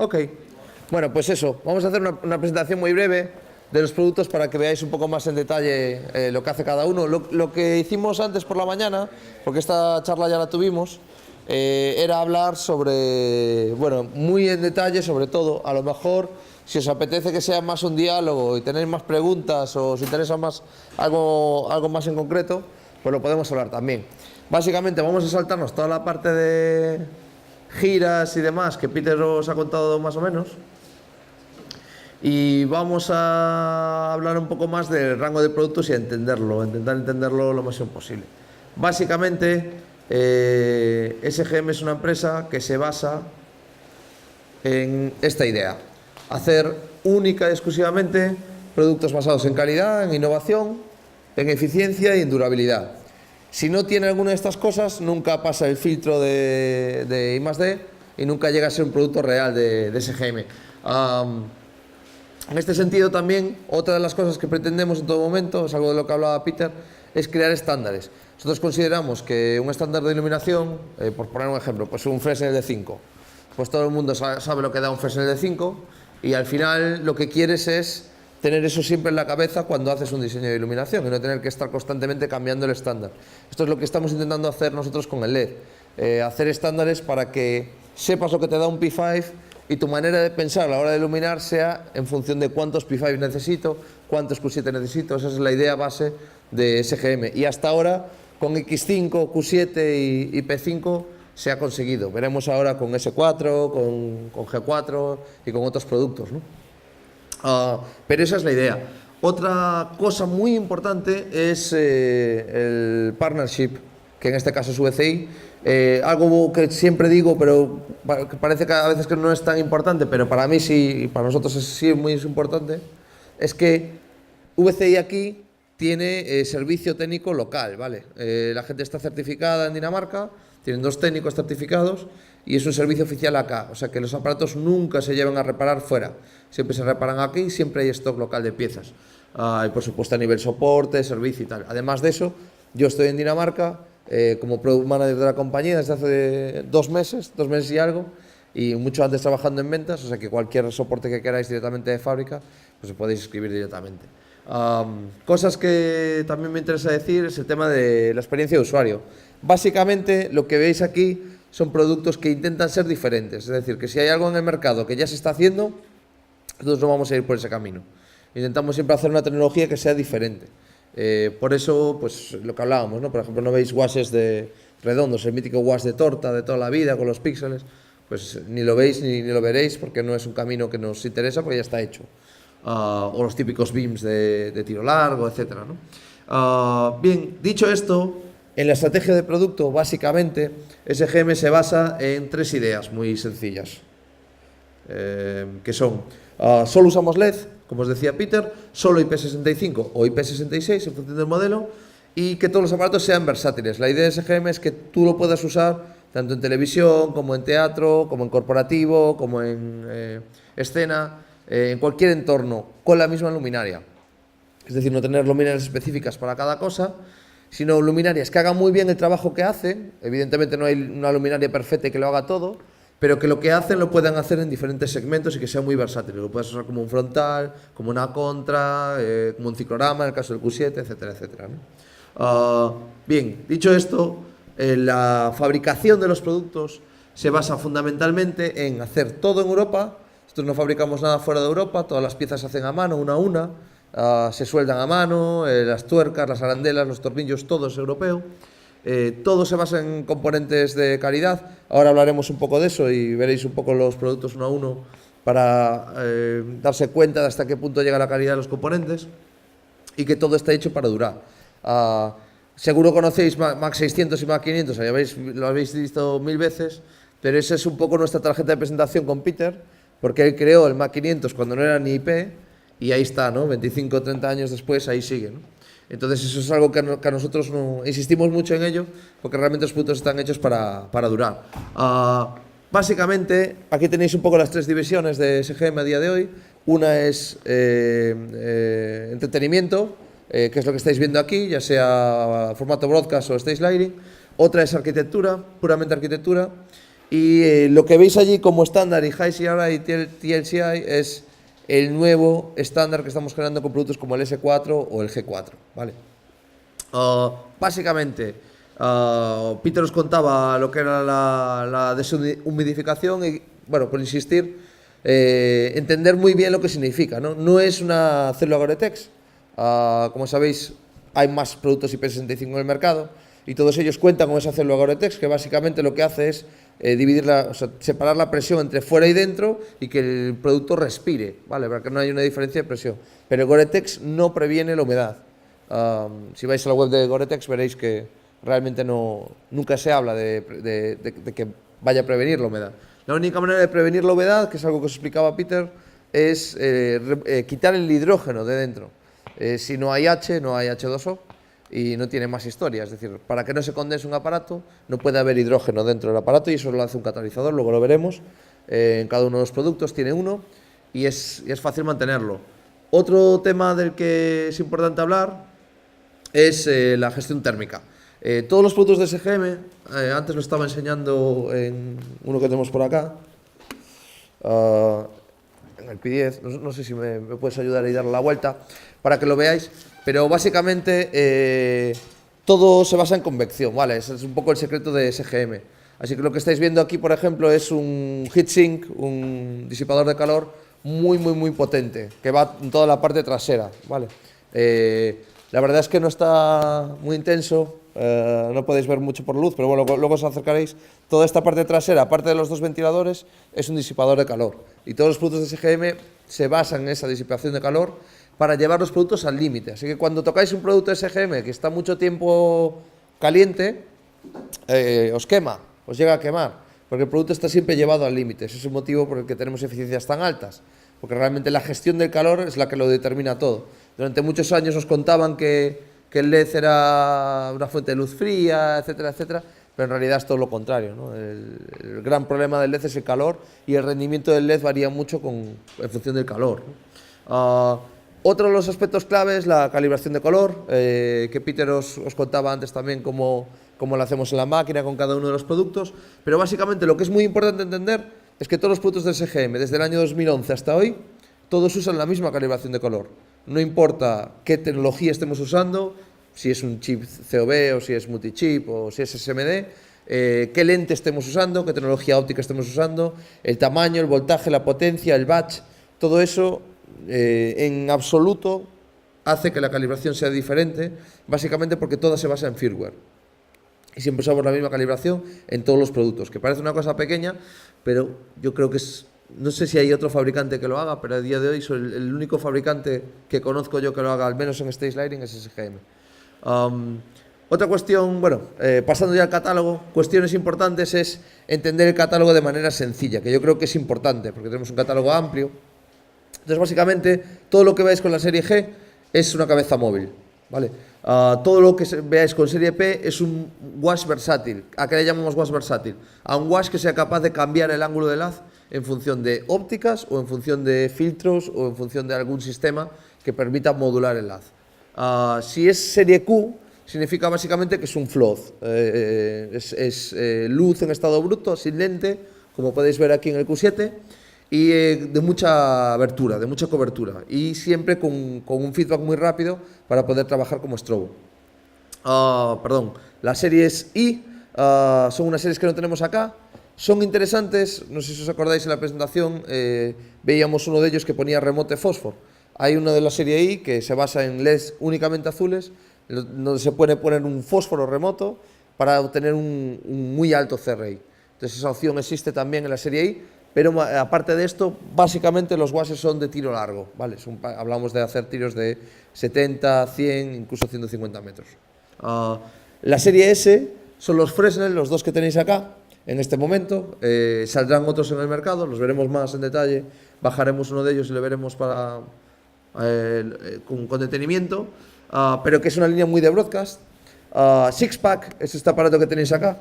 Ok. Bueno, pues eso. Vamos a hacer una presentación muy breve de los productos para que veáis un poco más en detalle lo que hace cada uno. Lo que hicimos antes por la mañana, porque esta charla ya la tuvimos, era hablar sobre, bueno, muy en detalle sobre todo. A lo mejor, si os apetece que sea más un diálogo y tenéis más preguntas o os interesa más algo más en concreto, pues lo podemos hablar también. Básicamente vamos a saltarnos toda la parte de giras y demás que Peter os ha contado más o menos, y vamos a hablar un poco más del rango de productos y a intentar entenderlo lo máximo posible. Básicamente, SGM es una empresa que se basa en esta idea: hacer única y exclusivamente productos basados en calidad, en innovación, en eficiencia y en durabilidad. Si no tiene alguna de estas cosas, nunca pasa el filtro de I+D y nunca llega a ser un producto real de SGM. En este sentido también, otra de las cosas que pretendemos en todo momento, es algo de lo que hablaba Peter, es crear estándares. Nosotros consideramos que un estándar de iluminación, por poner un ejemplo, pues un Fresnel de 5, pues todo el mundo sabe lo que da un Fresnel de 5 y al final lo que quieres es tener eso siempre en la cabeza cuando haces un diseño de iluminación y no tener que estar constantemente cambiando el estándar. Esto es lo que estamos intentando hacer nosotros con el LED, hacer estándares para que sepas lo que te da un P5 y tu manera de pensar a la hora de iluminar sea en función de cuántos P5 necesito, cuántos Q7 necesito. Esa es la idea base de SGM. Y hasta ahora, con X5, Q7 y P5 se ha conseguido. Veremos ahora con S4, con G4 y con otros productos, ¿no? Pero esa es la idea. Otra cosa muy importante es el partnership, que en este caso es VCI. Algo que siempre digo, pero que parece que a veces que no es tan importante, pero para mí sí, y para nosotros sí es muy importante, es que VCI aquí tiene servicio técnico local, ¿vale? La gente está certificada en Dinamarca, tienen 2 técnicos certificados y es un servicio oficial acá, o sea que los aparatos nunca se llevan a reparar fuera, siempre se reparan aquí y siempre hay stock local de piezas. Y por supuesto a nivel soporte, servicio y tal. Además de eso, yo estoy en Dinamarca como product manager de la compañía desde hace 2 meses y algo, y mucho antes trabajando en ventas, o sea que cualquier soporte que queráis directamente de fábrica, pues os podéis escribir directamente. Cosas que también me interesa decir es el tema de la experiencia de usuario. Básicamente lo que veis aquí son productos que intentan ser diferentes, es decir, que si hay algo en el mercado que ya se está haciendo, nosotros no vamos a ir por ese camino. Intentamos siempre hacer una tecnología que sea diferente. Por eso, pues lo que hablábamos, ¿no? Por ejemplo, no veis washes de redondos, el mítico wash de torta de toda la vida con los píxeles, pues ni lo veis ni lo veréis porque no es un camino que nos interesa porque ya está hecho. O los típicos beams de tiro largo, etcétera, ¿no? Bien, dicho esto, en la estrategia de producto, básicamente, SGM se basa en 3 ideas muy sencillas, que son, solo usamos LED, como os decía Peter, solo IP65 o IP66 en función del modelo, y que todos los aparatos sean versátiles. La idea de SGM es que tú lo puedas usar tanto en televisión, como en teatro, como en corporativo, como en escena, en cualquier entorno, con la misma luminaria. Es decir, no tener luminarias específicas para cada cosa, sino luminarias que hagan muy bien el trabajo que hacen. Evidentemente no hay una luminaria perfecta que lo haga todo, pero que lo que hacen lo puedan hacer en diferentes segmentos y que sea muy versátil. Lo puedes usar como un frontal, como una contra, como un ciclorama, en el caso del Q7, etcétera, etcétera, ¿no? Bien, dicho esto, la fabricación de los productos se basa fundamentalmente en hacer todo en Europa. Nosotros no fabricamos nada fuera de Europa, todas las piezas se hacen a mano, una a una, se sueldan a mano, las tuercas, las arandelas, los tornillos, todo es europeo. Todo se basa en componentes de calidad. Ahora hablaremos un poco de eso y veréis un poco los productos uno a uno para darse cuenta de hasta qué punto llega la calidad de los componentes y que todo está hecho para durar. Seguro conocéis Mac 600 y Mac 500, lo habéis visto 1000 veces, pero esa es un poco nuestra tarjeta de presentación con Peter, porque él creó el Mac 500 cuando no era ni IP y ahí está, ¿no? 25 o 30 años después, ahí sigue, ¿no? Entonces eso es algo que a nosotros no insistimos mucho en ello, porque realmente los productos están hechos para durar. Básicamente, aquí tenéis un poco las 3 divisiones de SGM a día de hoy. Una es entretenimiento, que es lo que estáis viendo aquí, ya sea formato broadcast o stage lighting. Otra es arquitectura, puramente arquitectura. Y lo que veis allí como estándar y High CRI y TLCI es el nuevo estándar que estamos creando con productos como el S4 o el G4, ¿vale? Básicamente, Peter os contaba lo que era la deshumidificación y, bueno, por insistir, entender muy bien lo que significa, ¿no? No es una célula Gore-Tex. Como sabéis, hay más productos IP65 en el mercado y todos ellos cuentan con esa célula Gore-Tex que básicamente lo que hace es o sea, separar la presión entre fuera y dentro y que el producto respire, ¿vale? Para que no haya una diferencia de presión. Pero el Gore-Tex no previene la humedad. Si vais a la web de Gore-Tex veréis que realmente nunca se habla de que vaya a prevenir la humedad. La única manera de prevenir la humedad, que es algo que os explicaba Peter, es quitar el hidrógeno de dentro. Si no hay H, no hay H2O y no tiene más historia. Es decir, para que no se condense un aparato, no puede haber hidrógeno dentro del aparato y eso lo hace un catalizador, luego lo veremos. En cada uno de los productos tiene uno y es fácil mantenerlo. Otro tema del que es importante hablar es la gestión térmica. Todos los productos de SGM, antes lo estaba enseñando en uno que tenemos por acá, en el P10, no sé si me puedes ayudar y darle la vuelta para que lo veáis, pero básicamente todo se basa en convección, ¿vale? Ese es un poco el secreto de SGM. Así que lo que estáis viendo aquí, por ejemplo, es un heatsink, un disipador de calor muy potente, que va en toda la parte trasera, ¿vale? La verdad es que no está muy intenso, no podéis ver mucho por luz, pero bueno, luego os acercaréis. Toda esta parte trasera, aparte de los dos ventiladores, es un disipador de calor. Y todos los productos de SGM se basan en esa disipación de calor para llevar los productos al límite. Así que cuando tocáis un producto de SGM que está mucho tiempo caliente, os quema, os llega a quemar, porque el producto está siempre llevado al límite. Ese es el motivo por el que tenemos eficiencias tan altas, porque realmente la gestión del calor es la que lo determina todo. Durante muchos años nos contaban que el LED era una fuente de luz fría, etcétera, etcétera, pero en realidad es todo lo contrario, ¿no? El gran problema del LED es el calor y el rendimiento del LED varía mucho en función del calor, ¿no? Otro de los aspectos clave es la calibración de color, que Peter os contaba antes también cómo lo hacemos en la máquina con cada uno de los productos, pero básicamente lo que es muy importante entender es que todos los productos del SGM, desde el año 2011 hasta hoy, todos usan la misma calibración de color. No importa qué tecnología estemos usando, si es un chip COB o si es multichip o si es SMD, qué lente estemos usando, qué tecnología óptica estemos usando, el tamaño, el voltaje, la potencia, el batch, todo eso en absoluto hace que la calibración sea diferente, básicamente porque toda se basa en firmware. Y siempre usamos la misma calibración en todos los productos, que parece una cosa pequeña, pero yo creo que es... No sé si hay otro fabricante que lo haga, pero a día de hoy soy el único fabricante que conozco yo que lo haga, al menos en Stage Lighting, es SGM. Otra cuestión, bueno, pasando ya al catálogo, cuestiones importantes es entender el catálogo de manera sencilla, que yo creo que es importante, porque tenemos un catálogo amplio. Entonces, básicamente, todo lo que veáis con la serie G es una cabeza móvil, ¿vale? Todo lo que veáis con serie P es un wash versátil. ¿A qué le llamamos wash versátil? A un wash que sea capaz de cambiar el ángulo del haz en función de ópticas o en función de filtros o en función de algún sistema que permita modular el haz. Si es serie Q, significa básicamente que es un flood, es luz en estado bruto, sin lente, como podéis ver aquí en el Q7, y de mucha abertura, de mucha cobertura, y siempre con un feedback muy rápido para poder trabajar como strobo. Las series I son unas series que no tenemos acá. Son interesantes, no sé si os acordáis en la presentación, veíamos uno de ellos que ponía remote fósforo. Hay uno de la serie I que se basa en LEDs únicamente azules, donde se puede poner un fósforo remoto para obtener un muy alto CRI. Entonces esa opción existe también en la serie I, pero aparte de esto, básicamente los washes son de tiro largo, ¿vale? Hablamos de hacer tiros de 70, 100, incluso 150 metros. La serie S son los Fresnel, los dos que tenéis acá. En este momento, saldrán otros en el mercado, los veremos más en detalle, bajaremos uno de ellos y lo veremos con detenimiento, pero que es una línea muy de broadcast. Sixpack es este aparato que tenéis acá,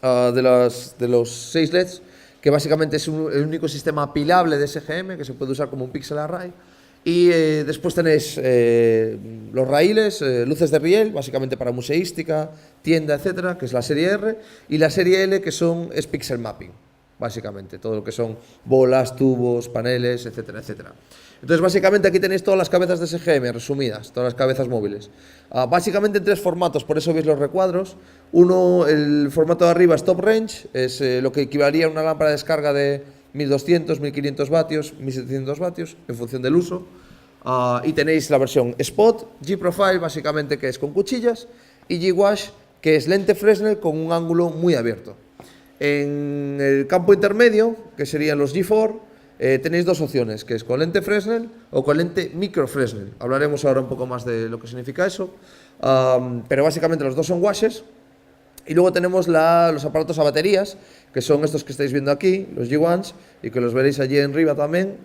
de los 6 LEDs, que básicamente es el único sistema apilable de SGM que se puede usar como un pixel array Y después tenéis los raíles, luces de riel, básicamente para museística, tienda, etcétera, que es la serie R, y la serie L, que es pixel mapping, básicamente, todo lo que son bolas, tubos, paneles, etcétera, etcétera. Entonces, básicamente aquí tenéis todas las cabezas de SGM resumidas, todas las cabezas móviles. Básicamente en 3 formatos, por eso veis los recuadros. Uno, el formato de arriba es top range, es lo que equivalería a una lámpara de descarga de 1200, 1500 vatios, 1700 vatios, en función del uso. Y tenéis la versión Spot, G-Profile, básicamente que es con cuchillas, y G-Wash, que es lente Fresnel con un ángulo muy abierto. En el campo intermedio, que serían los G4, tenéis 2 opciones, que es con lente Fresnel o con lente micro Fresnel. Hablaremos ahora un poco más de lo que significa eso, pero básicamente los dos son washes. Y luego tenemos los aparatos a baterías, que son estos que estáis viendo aquí, los G1s, y que los veréis allí arriba también,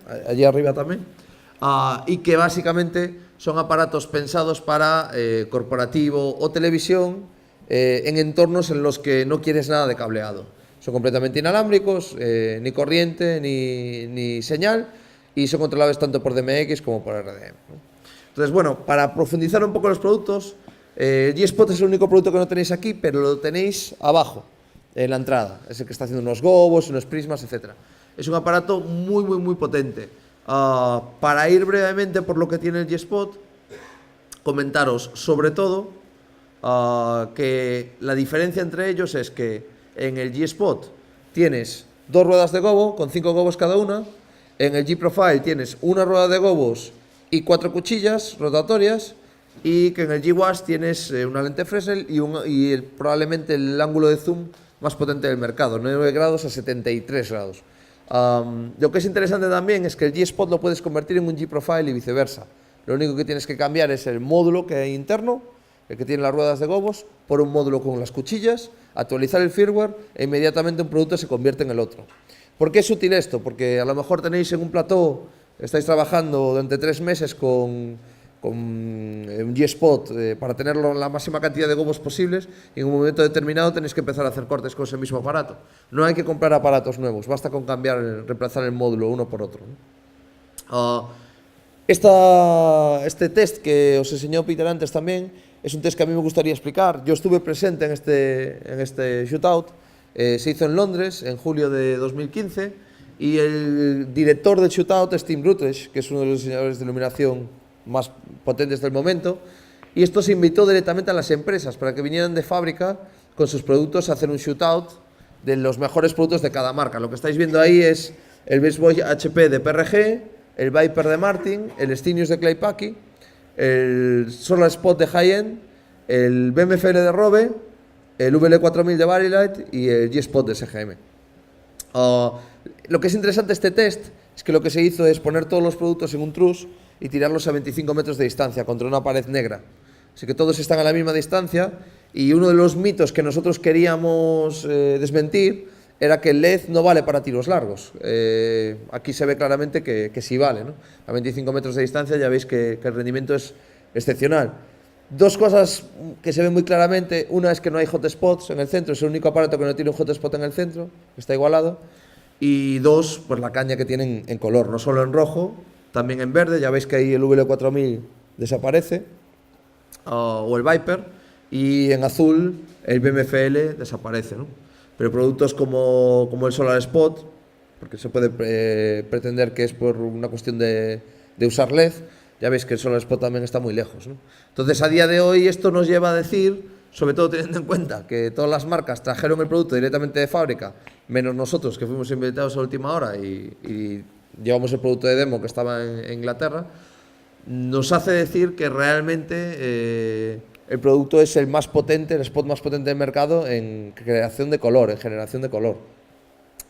y que básicamente son aparatos pensados para corporativo o televisión en entornos en los que no quieres nada de cableado. Son completamente inalámbricos, ni corriente ni señal, y son controlables tanto por DMX como por RDM, ¿no? Entonces, bueno, para profundizar un poco los productos, G-Spot es el único producto que no tenéis aquí, pero lo tenéis abajo, en la entrada. Es el que está haciendo unos gobos, unos prismas, etc. Es un aparato muy, muy, muy potente. Para ir brevemente por lo que tiene el G-Spot, comentaros sobre todo que la diferencia entre ellos es que en el G-Spot tienes 2 ruedas de gobo con 5 gobos cada una. En el G-Profile tienes una rueda de gobos y 4 cuchillas rotatorias. Y que en el G-Wash tienes una lente Fresnel y probablemente el ángulo de zoom más potente del mercado, 9 grados a 73 grados. Lo que es interesante también es que el G-Spot lo puedes convertir en un G-Profile y viceversa. Lo único que tienes que cambiar es el módulo que hay interno, el que tiene las ruedas de gobos, por un módulo con las cuchillas, actualizar el firmware e inmediatamente un producto se convierte en el otro. ¿Por qué es útil esto? Porque a lo mejor tenéis en un plató, estáis trabajando durante 3 meses con un G-Spot para tener la máxima cantidad de gobos posibles, y en un momento determinado tenéis que empezar a hacer cortes con ese mismo aparato. No hay que comprar aparatos nuevos, basta con reemplazar el módulo uno por otro, ¿no? Este test que os enseñó Peter antes también es un test que a mí me gustaría explicar. Yo estuve presente en este shootout, se hizo en Londres en julio de 2015, y el director del shootout es Tim Rutledge, que es uno de los diseñadores de iluminación más potentes del momento, y esto se invitó directamente a las empresas para que vinieran de fábrica con sus productos a hacer un shootout de los mejores productos de cada marca. Lo que estáis viendo ahí es el Best Boy HP de PRG, el Viper de Martin, el Stinius de Clay Paky, el Solar Spot de High-End, el BMFL de Robe, el VL4000 de Barilite y el G-Spot de SGM. Lo que es interesante de este test es que lo que se hizo es poner todos los productos en un truss y tirarlos a 25 metros de distancia contra una pared negra. Así que todos están a la misma distancia, y uno de los mitos que nosotros queríamos desmentir era que el LED no vale para tiros largos. Aquí se ve claramente que sí vale, ¿no? A 25 metros de distancia ya veis que el rendimiento es excepcional. 2 cosas que se ven muy claramente: una es que no hay hotspots en el centro, es el único aparato que no tiene un hotspot en el centro, está igualado. Y 2, pues la caña que tienen en color, no solo en rojo, también en verde. Ya veis que ahí el VL4000 desaparece, o el Viper, y en azul el BMFL desaparece, ¿no? Pero productos como el Solar Spot, porque se puede pretender que es por una cuestión de usar LED, ya veis que el Solar Spot también está muy lejos, ¿no? Entonces, a día de hoy esto nos lleva a decir, sobre todo teniendo en cuenta que todas las marcas trajeron el producto directamente de fábrica, menos nosotros, que fuimos invitados a última hora y llevamos el producto de demo que estaba en Inglaterra, nos hace decir que realmente el producto es el más potente, el spot más potente del mercado en creación de color, en generación de color.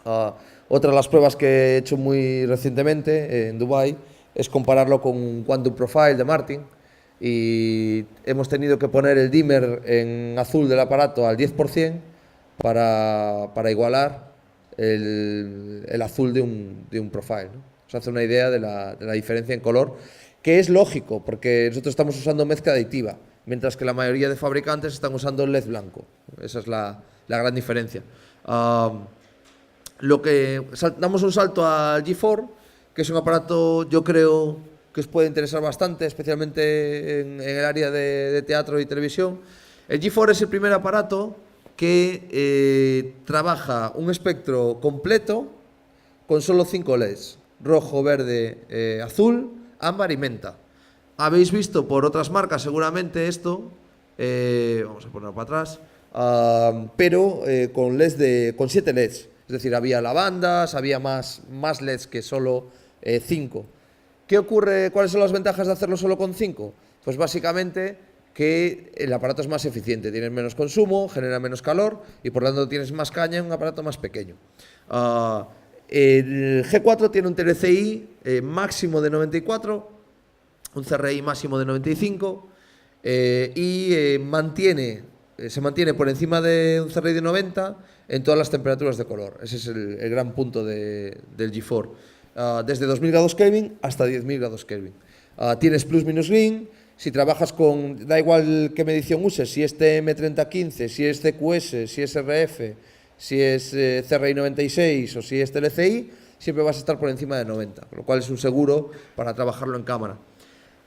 Otra de las pruebas que he hecho muy recientemente en Dubai es compararlo con un Quantum Profile de Martin, y hemos tenido que poner el dimmer en azul del aparato al 10% para igualar el azul de un profile, ¿no? Os hace una idea de la diferencia en color, que es lógico, porque nosotros estamos usando mezcla aditiva, mientras que la mayoría de fabricantes están usando LED blanco. Esa es la gran diferencia. Damos un salto al G4, que es un aparato, yo creo, que os puede interesar bastante, especialmente en el área de teatro y televisión. El G4 es el primer aparato que trabaja un espectro completo con solo 5 LEDs: rojo, verde, azul, ámbar y menta. Habéis visto por otras marcas seguramente esto, vamos a ponerlo para atrás, pero con LEDs con 7 LEDs. Es decir, había lavandas, había más LEDs que solo 5. ¿Qué ocurre? ¿Cuáles son las ventajas de hacerlo solo con 5? Pues básicamente que el aparato es más eficiente, tienes menos consumo, genera menos calor y por lo tanto tienes más caña en un aparato más pequeño. El G4 tiene un TLCI máximo de 94, un CRI máximo de 95 y se mantiene por encima de un CRI de 90 en todas las temperaturas de color. Ese es el gran punto del G4. Desde 2000 grados Kelvin hasta 10.000 grados Kelvin. Tienes plus minus green. Si trabajas con, da igual qué medición uses, si es TM3015, si es CQS, si es RF, si es CRI 96 o si es TLCI, siempre vas a estar por encima de 90, con lo cual es un seguro para trabajarlo en cámara.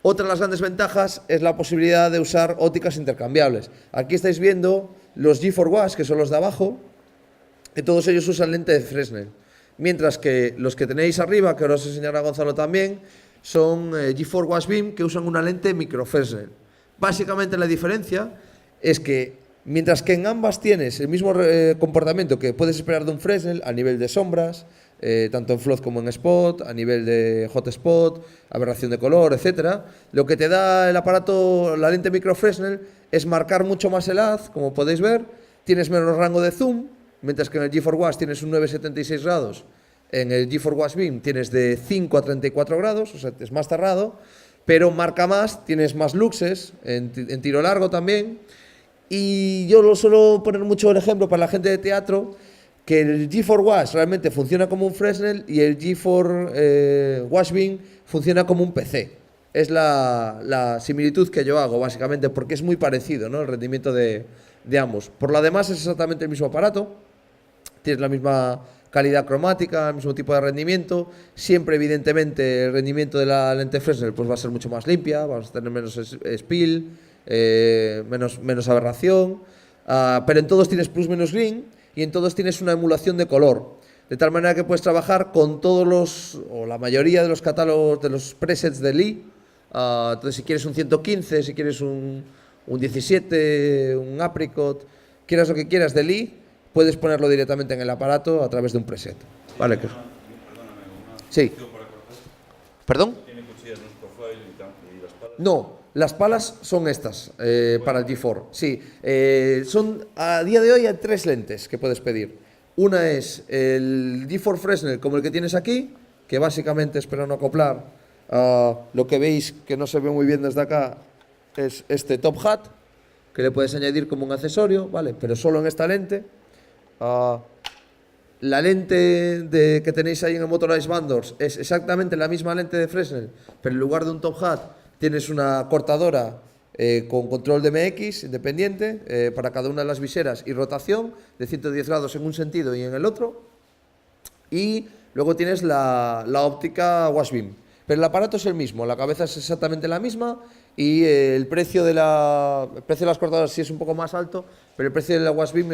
Otra de las grandes ventajas es la posibilidad de usar ópticas intercambiables. Aquí estáis viendo los G4 WAS, que son los de abajo, que todos ellos usan lente de Fresnel, mientras que los que tenéis arriba, que ahora os enseñará Gonzalo también, son G4 WAS Beam, que usan una lente micro Fresnel. Básicamente la diferencia es que mientras que en ambas tienes el mismo comportamiento que puedes esperar de un Fresnel a nivel de sombras, tanto en flood como en spot, a nivel de hot spot, aberración de color, etcétera, lo que te da el aparato, la lente micro Fresnel, es marcar mucho más el haz, como podéis ver, tienes menos rango de zoom, mientras que en el G4 WAS tienes un 9,76 grados, en el G4 WAS Beam tienes de 5 a 34 grados, o sea, es más cerrado, pero marca más, tienes más luxes, en tiro largo también. Y yo lo suelo poner mucho el ejemplo para la gente de teatro, que el G4 WAS realmente funciona como un Fresnel y el G4 WAS Beam funciona como un PC. Es la similitud que yo hago, básicamente, porque es muy parecido, ¿no?, el rendimiento de ambos. Por lo demás es exactamente el mismo aparato, tienes la misma calidad cromática, el mismo tipo de rendimiento. Siempre, evidentemente, el rendimiento de la lente Fresnel pues va a ser mucho más limpia, vamos a tener menos spill, menos aberración, pero en todos tienes plus menos green y en todos tienes una emulación de color, de tal manera que puedes trabajar con todos o la mayoría de los catálogos, de los presets de Lee. Entonces, si quieres un 115, si quieres un 17, un apricot, quieras lo que quieras de Lee, puedes ponerlo directamente en el aparato a través de un preset. Vale, que... Sí. ¿Perdón? ¿Tiene cuchillas en profile y las palas? No, las palas son estas, para el G4. Sí, a día de hoy hay 3 lentes que puedes pedir. Una es el G4 Fresnel, como el que tienes aquí, que básicamente, espero no acoplar, lo que veis que no se ve muy bien desde acá es este top hat, que le puedes añadir como un accesorio, ¿vale? Pero solo en esta lente. La lente que tenéis ahí en el Motorized Bandors es exactamente la misma lente de Fresnel, pero en lugar de un top hat tienes una cortadora con control de MX independiente para cada una de las viseras y rotación de 110 grados en un sentido y en el otro. Y luego tienes la óptica WAS Beam, pero el aparato es el mismo, la cabeza es exactamente la misma y el precio de las cortadoras sí es un poco más alto, pero el precio de la WAS Beam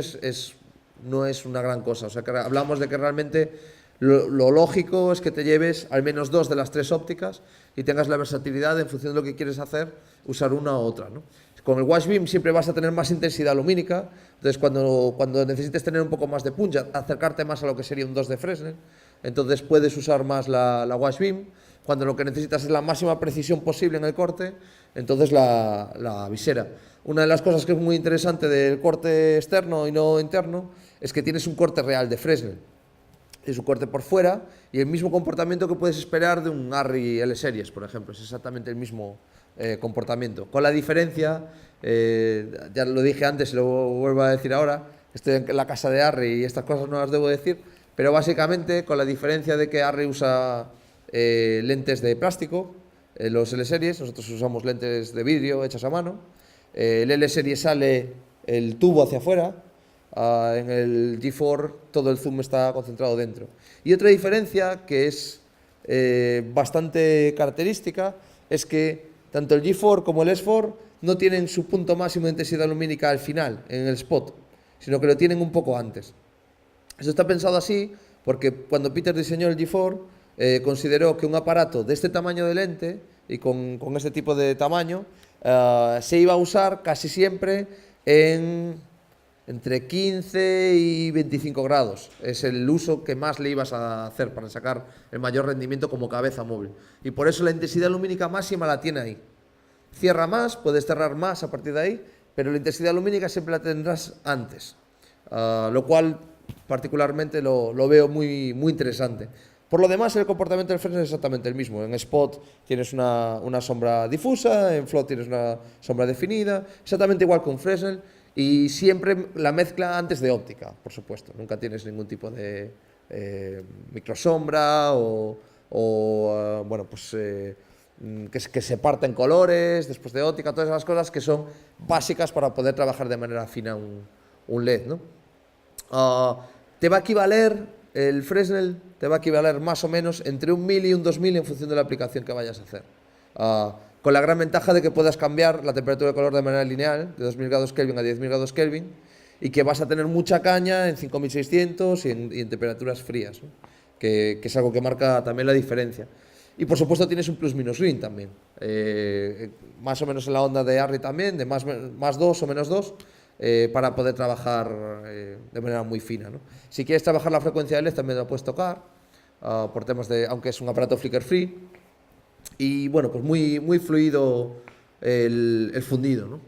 no es una gran cosa. O sea, que hablamos de que realmente lo lógico es que te lleves al menos 2 de las 3 ópticas y tengas la versatilidad en función de lo que quieres hacer, usar una u otra, ¿no? Con el WAS Beam siempre vas a tener más intensidad lumínica, entonces cuando necesites tener un poco más de punch, acercarte más a lo que sería un 2 de Fresnel, entonces puedes usar más la WAS Beam. Cuando lo que necesitas es la máxima precisión posible en el corte, entonces la visera. Una de las cosas que es muy interesante del corte externo y no interno es que tienes un corte real de Fresnel. Es un corte por fuera y el mismo comportamiento que puedes esperar de un Arri L-Series, por ejemplo. Es exactamente el mismo comportamiento. Con la diferencia, ya lo dije antes y lo vuelvo a decir ahora, estoy en la casa de Arri y estas cosas no las debo decir, pero básicamente con la diferencia de que Arri usa lentes de plástico, los L-Series, nosotros usamos lentes de vidrio hechas a mano. El L-Series sale el tubo hacia afuera, en el G4 todo el zoom está concentrado dentro. Y otra diferencia que es bastante característica es que tanto el G4 como el S4 no tienen su punto máximo de intensidad lumínica al final, en el spot, sino que lo tienen un poco antes. Eso está pensado así porque cuando Peter diseñó el G4, consideró que un aparato de este tamaño de lente y con este tipo de tamaño se iba a usar casi siempre entre 15 y 25 grados. Es el uso que más le ibas a hacer para sacar el mayor rendimiento como cabeza móvil. Y por eso la intensidad lumínica máxima la tiene ahí. Cierra más, puedes cerrar más a partir de ahí, pero la intensidad lumínica siempre la tendrás antes. Lo cual particularmente lo veo muy interesante. Por lo demás, el comportamiento del Fresnel es exactamente el mismo. En Spot tienes una sombra difusa, en Float tienes una sombra definida, exactamente igual con Fresnel, y siempre la mezcla antes de óptica, por supuesto. Nunca tienes ningún tipo de microsombra que se parta en colores después de óptica, todas esas cosas que son básicas para poder trabajar de manera fina un LED, ¿no? Te va a equivaler, el Fresnel te va a equivaler más o menos entre un 1000 y un 2000 en función de la aplicación que vayas a hacer. Con la gran ventaja de que puedas cambiar la temperatura de color de manera lineal, de 2000 grados Kelvin a 10.000 grados Kelvin, y que vas a tener mucha caña en 5600 y en temperaturas frías, ¿no? que es algo que marca también la diferencia. Y por supuesto tienes un plus-minus green también, más o menos en la onda de Arri también, de más 2 o menos 2, para poder trabajar de manera muy fina, ¿no? Si quieres trabajar la frecuencia de LED también la puedes tocar, por temas de, aunque es un aparato flicker free, y bueno, pues muy fluido el fundido, ¿no?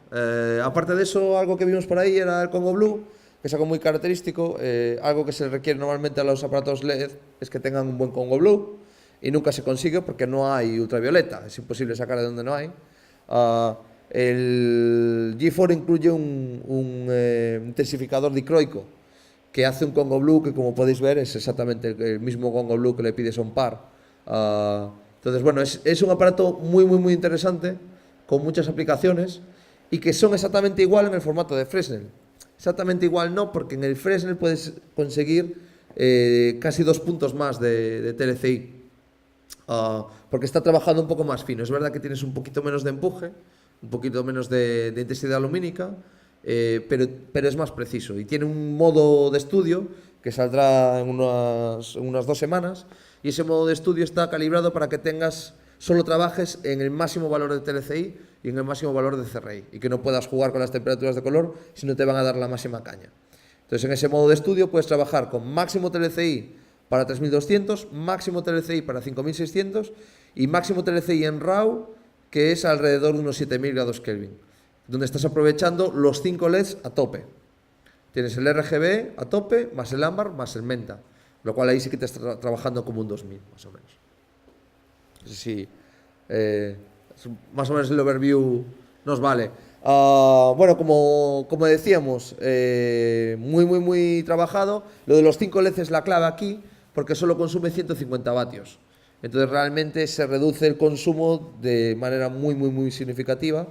Aparte de eso, algo que vimos por ahí era el Congo Blue, que es algo muy característico. Algo que se requiere normalmente a los aparatos LED es que tengan un buen Congo Blue, y nunca se consigue porque no hay ultravioleta, es imposible sacar de donde no hay. El G4 incluye un intensificador dicroico que hace un Congo Blue que, como podéis ver, es exactamente el mismo Congo Blue que le pides a un par. Entonces, bueno, es un aparato muy interesante, con muchas aplicaciones, y que son exactamente igual en el formato de Fresnel. Exactamente igual no, porque en el Fresnel puedes conseguir casi 2 puntos más de TLCI, porque está trabajando un poco más fino. Es verdad que tienes un poquito menos de empuje, un poquito menos de intensidad lumínica, pero es más preciso, y tiene un modo de estudio que saldrá en unas 2 semanas, y ese modo de estudio está calibrado para que solo trabajes en el máximo valor de TLCI y en el máximo valor de CRI, y que no puedas jugar con las temperaturas de color si no te van a dar la máxima caña. Entonces, en ese modo de estudio puedes trabajar con máximo TLCI para 3200, máximo TLCI para 5600 y máximo TLCI en RAW, que es alrededor de unos 7000 grados Kelvin, donde estás aprovechando los 5 LEDs a tope. Tienes el RGB a tope, más el ámbar, más el menta, lo cual ahí sí que te está trabajando como un 2000, más o menos. No sé si más o menos el overview nos vale. Bueno, como decíamos, muy trabajado. Lo de los 5 LEDs es la clave aquí, porque solo consume 150 vatios. Entonces realmente se reduce el consumo de manera muy significativa,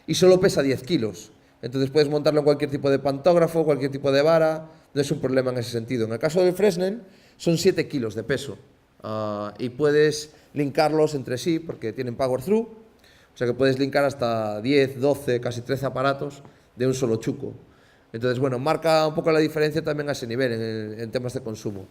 y solo pesa 10 kilos. Entonces puedes montarlo en cualquier tipo de pantógrafo, cualquier tipo de vara, no es un problema en ese sentido. En el caso del Fresnel son 7 kilos de peso, y puedes linkarlos entre sí porque tienen power through, o sea que puedes linkar hasta 10, 12, casi 13 aparatos de un solo chuco. Entonces, bueno, marca un poco la diferencia también a ese nivel en temas de consumo.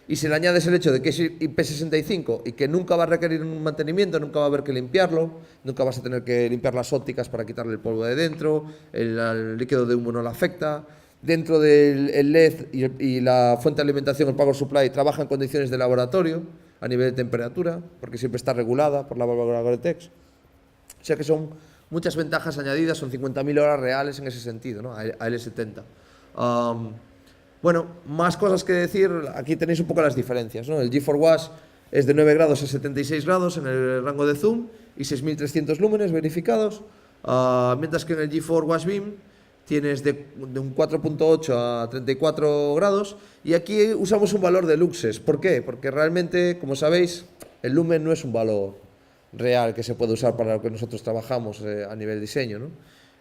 Y si le añades el hecho de que es IP65 y que nunca va a requerir un mantenimiento, nunca va a haber que limpiarlo, nunca vas a tener que limpiar las ópticas para quitarle el polvo de dentro, el líquido de humo no le afecta. Dentro del LED y la fuente de alimentación, el power supply, trabaja en condiciones de laboratorio a nivel de temperatura, porque siempre está regulada por la válvula Gore-Tex. O sea que son muchas ventajas añadidas, son 50.000 horas reales en ese sentido, ¿no? A L70. Bueno, más cosas que decir. Aquí tenéis un poco las diferencias, ¿no? El G4 WAS es de 9 grados a 76 grados en el rango de zoom y 6300 lúmenes verificados, mientras que en el G4 WAS Beam tienes de un 4.8 a 34 grados, y aquí usamos un valor de luxes. ¿Por qué? Porque realmente, como sabéis, el lumen no es un valor real que se puede usar para lo que nosotros trabajamos a nivel diseño, ¿no?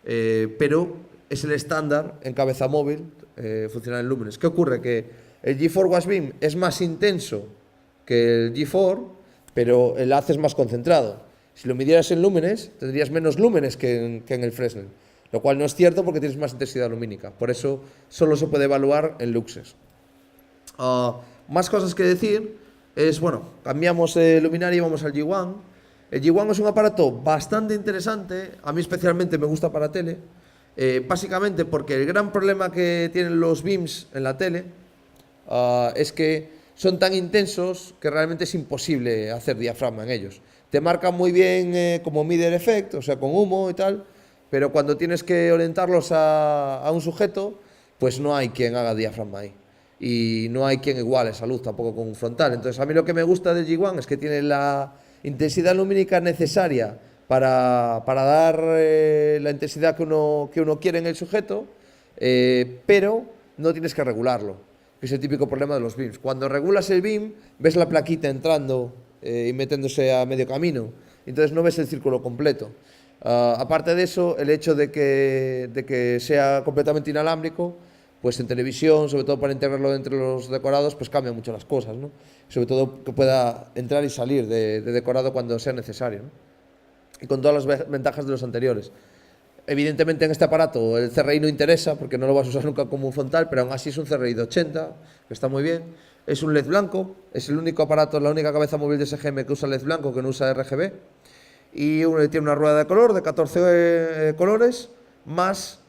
Pero es el estándar en cabeza móvil funcionar en lúmenes. ¿Qué ocurre? Que el G4 WAS Beam es más intenso que el G4, pero el haz es más concentrado. Si lo midieras en lúmenes, tendrías menos lúmenes que en el Fresnel, lo cual no es cierto porque tienes más intensidad lumínica. Por eso solo se puede evaluar en luxes. Más cosas que decir es, bueno, cambiamos de luminaria y vamos al G1. El G1 es un aparato bastante interesante, a mí especialmente me gusta para tele, básicamente porque el gran problema que tienen los beams en la tele es que son tan intensos que realmente es imposible hacer diafragma en ellos. Te marcan muy bien como mide el efecto, o sea, con humo y tal, pero cuando tienes que orientarlos a un sujeto, pues no hay quien haga diafragma ahí. Y no hay quien iguale esa luz tampoco con un frontal. Entonces a mí lo que me gusta del G1 es que tiene la intensidad lumínica necesaria para dar la intensidad que uno quiere en el sujeto, pero no tienes que regularlo, que es el típico problema de los beams. Cuando regulas el beam, ves la plaquita entrando y metiéndose a medio camino, entonces no ves el círculo completo. Aparte de eso, el hecho de que sea completamente inalámbrico, pues en televisión, sobre todo para integrarlo entre los decorados, pues cambia mucho las cosas, ¿no? Sobre todo que pueda entrar y salir de decorado cuando sea necesario, ¿no? Y con todas las ventajas de los anteriores. Evidentemente en este aparato el CRI no interesa porque no lo vas a usar nunca como un frontal, pero aún así es un CRI de 80, que está muy bien. Es un LED blanco, es el único aparato, la única cabeza móvil de SGM que usa LED blanco, que no usa RGB. Y tiene una rueda de color de 14 colores más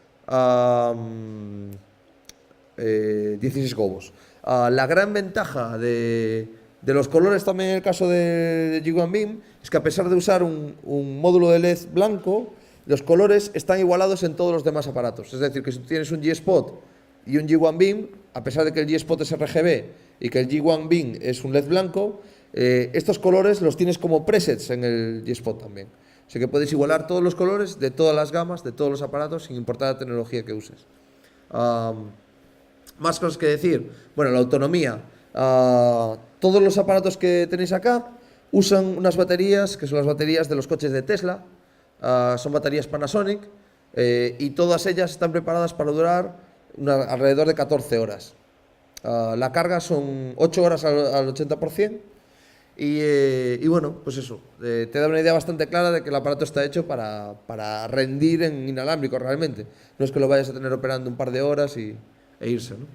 16 gobos. La gran ventaja de los colores también en el caso de G1 Beam es que a pesar de usar un módulo de LED blanco, los colores están igualados en todos los demás aparatos. Es decir, que si tú tienes un G-Spot y un G1 Beam, a pesar de que el G-Spot es RGB y que el G1 Beam es un LED blanco, estos colores los tienes como presets en el G-Spot también. O sea que puedes igualar todos los colores de todas las gamas, de todos los aparatos, sin importar la tecnología que uses. Más cosas que decir. Bueno, la autonomía. Todos los aparatos que tenéis acá usan unas baterías que son las baterías de los coches de Tesla. Son baterías Panasonic y todas ellas están preparadas para durar alrededor de 14 horas. La carga son 8 horas al 80%. Y bueno, pues eso, te da una idea bastante clara de que el aparato está hecho para rendir en inalámbrico realmente. No es que lo vayas a tener operando un par de horas e irse, ¿no?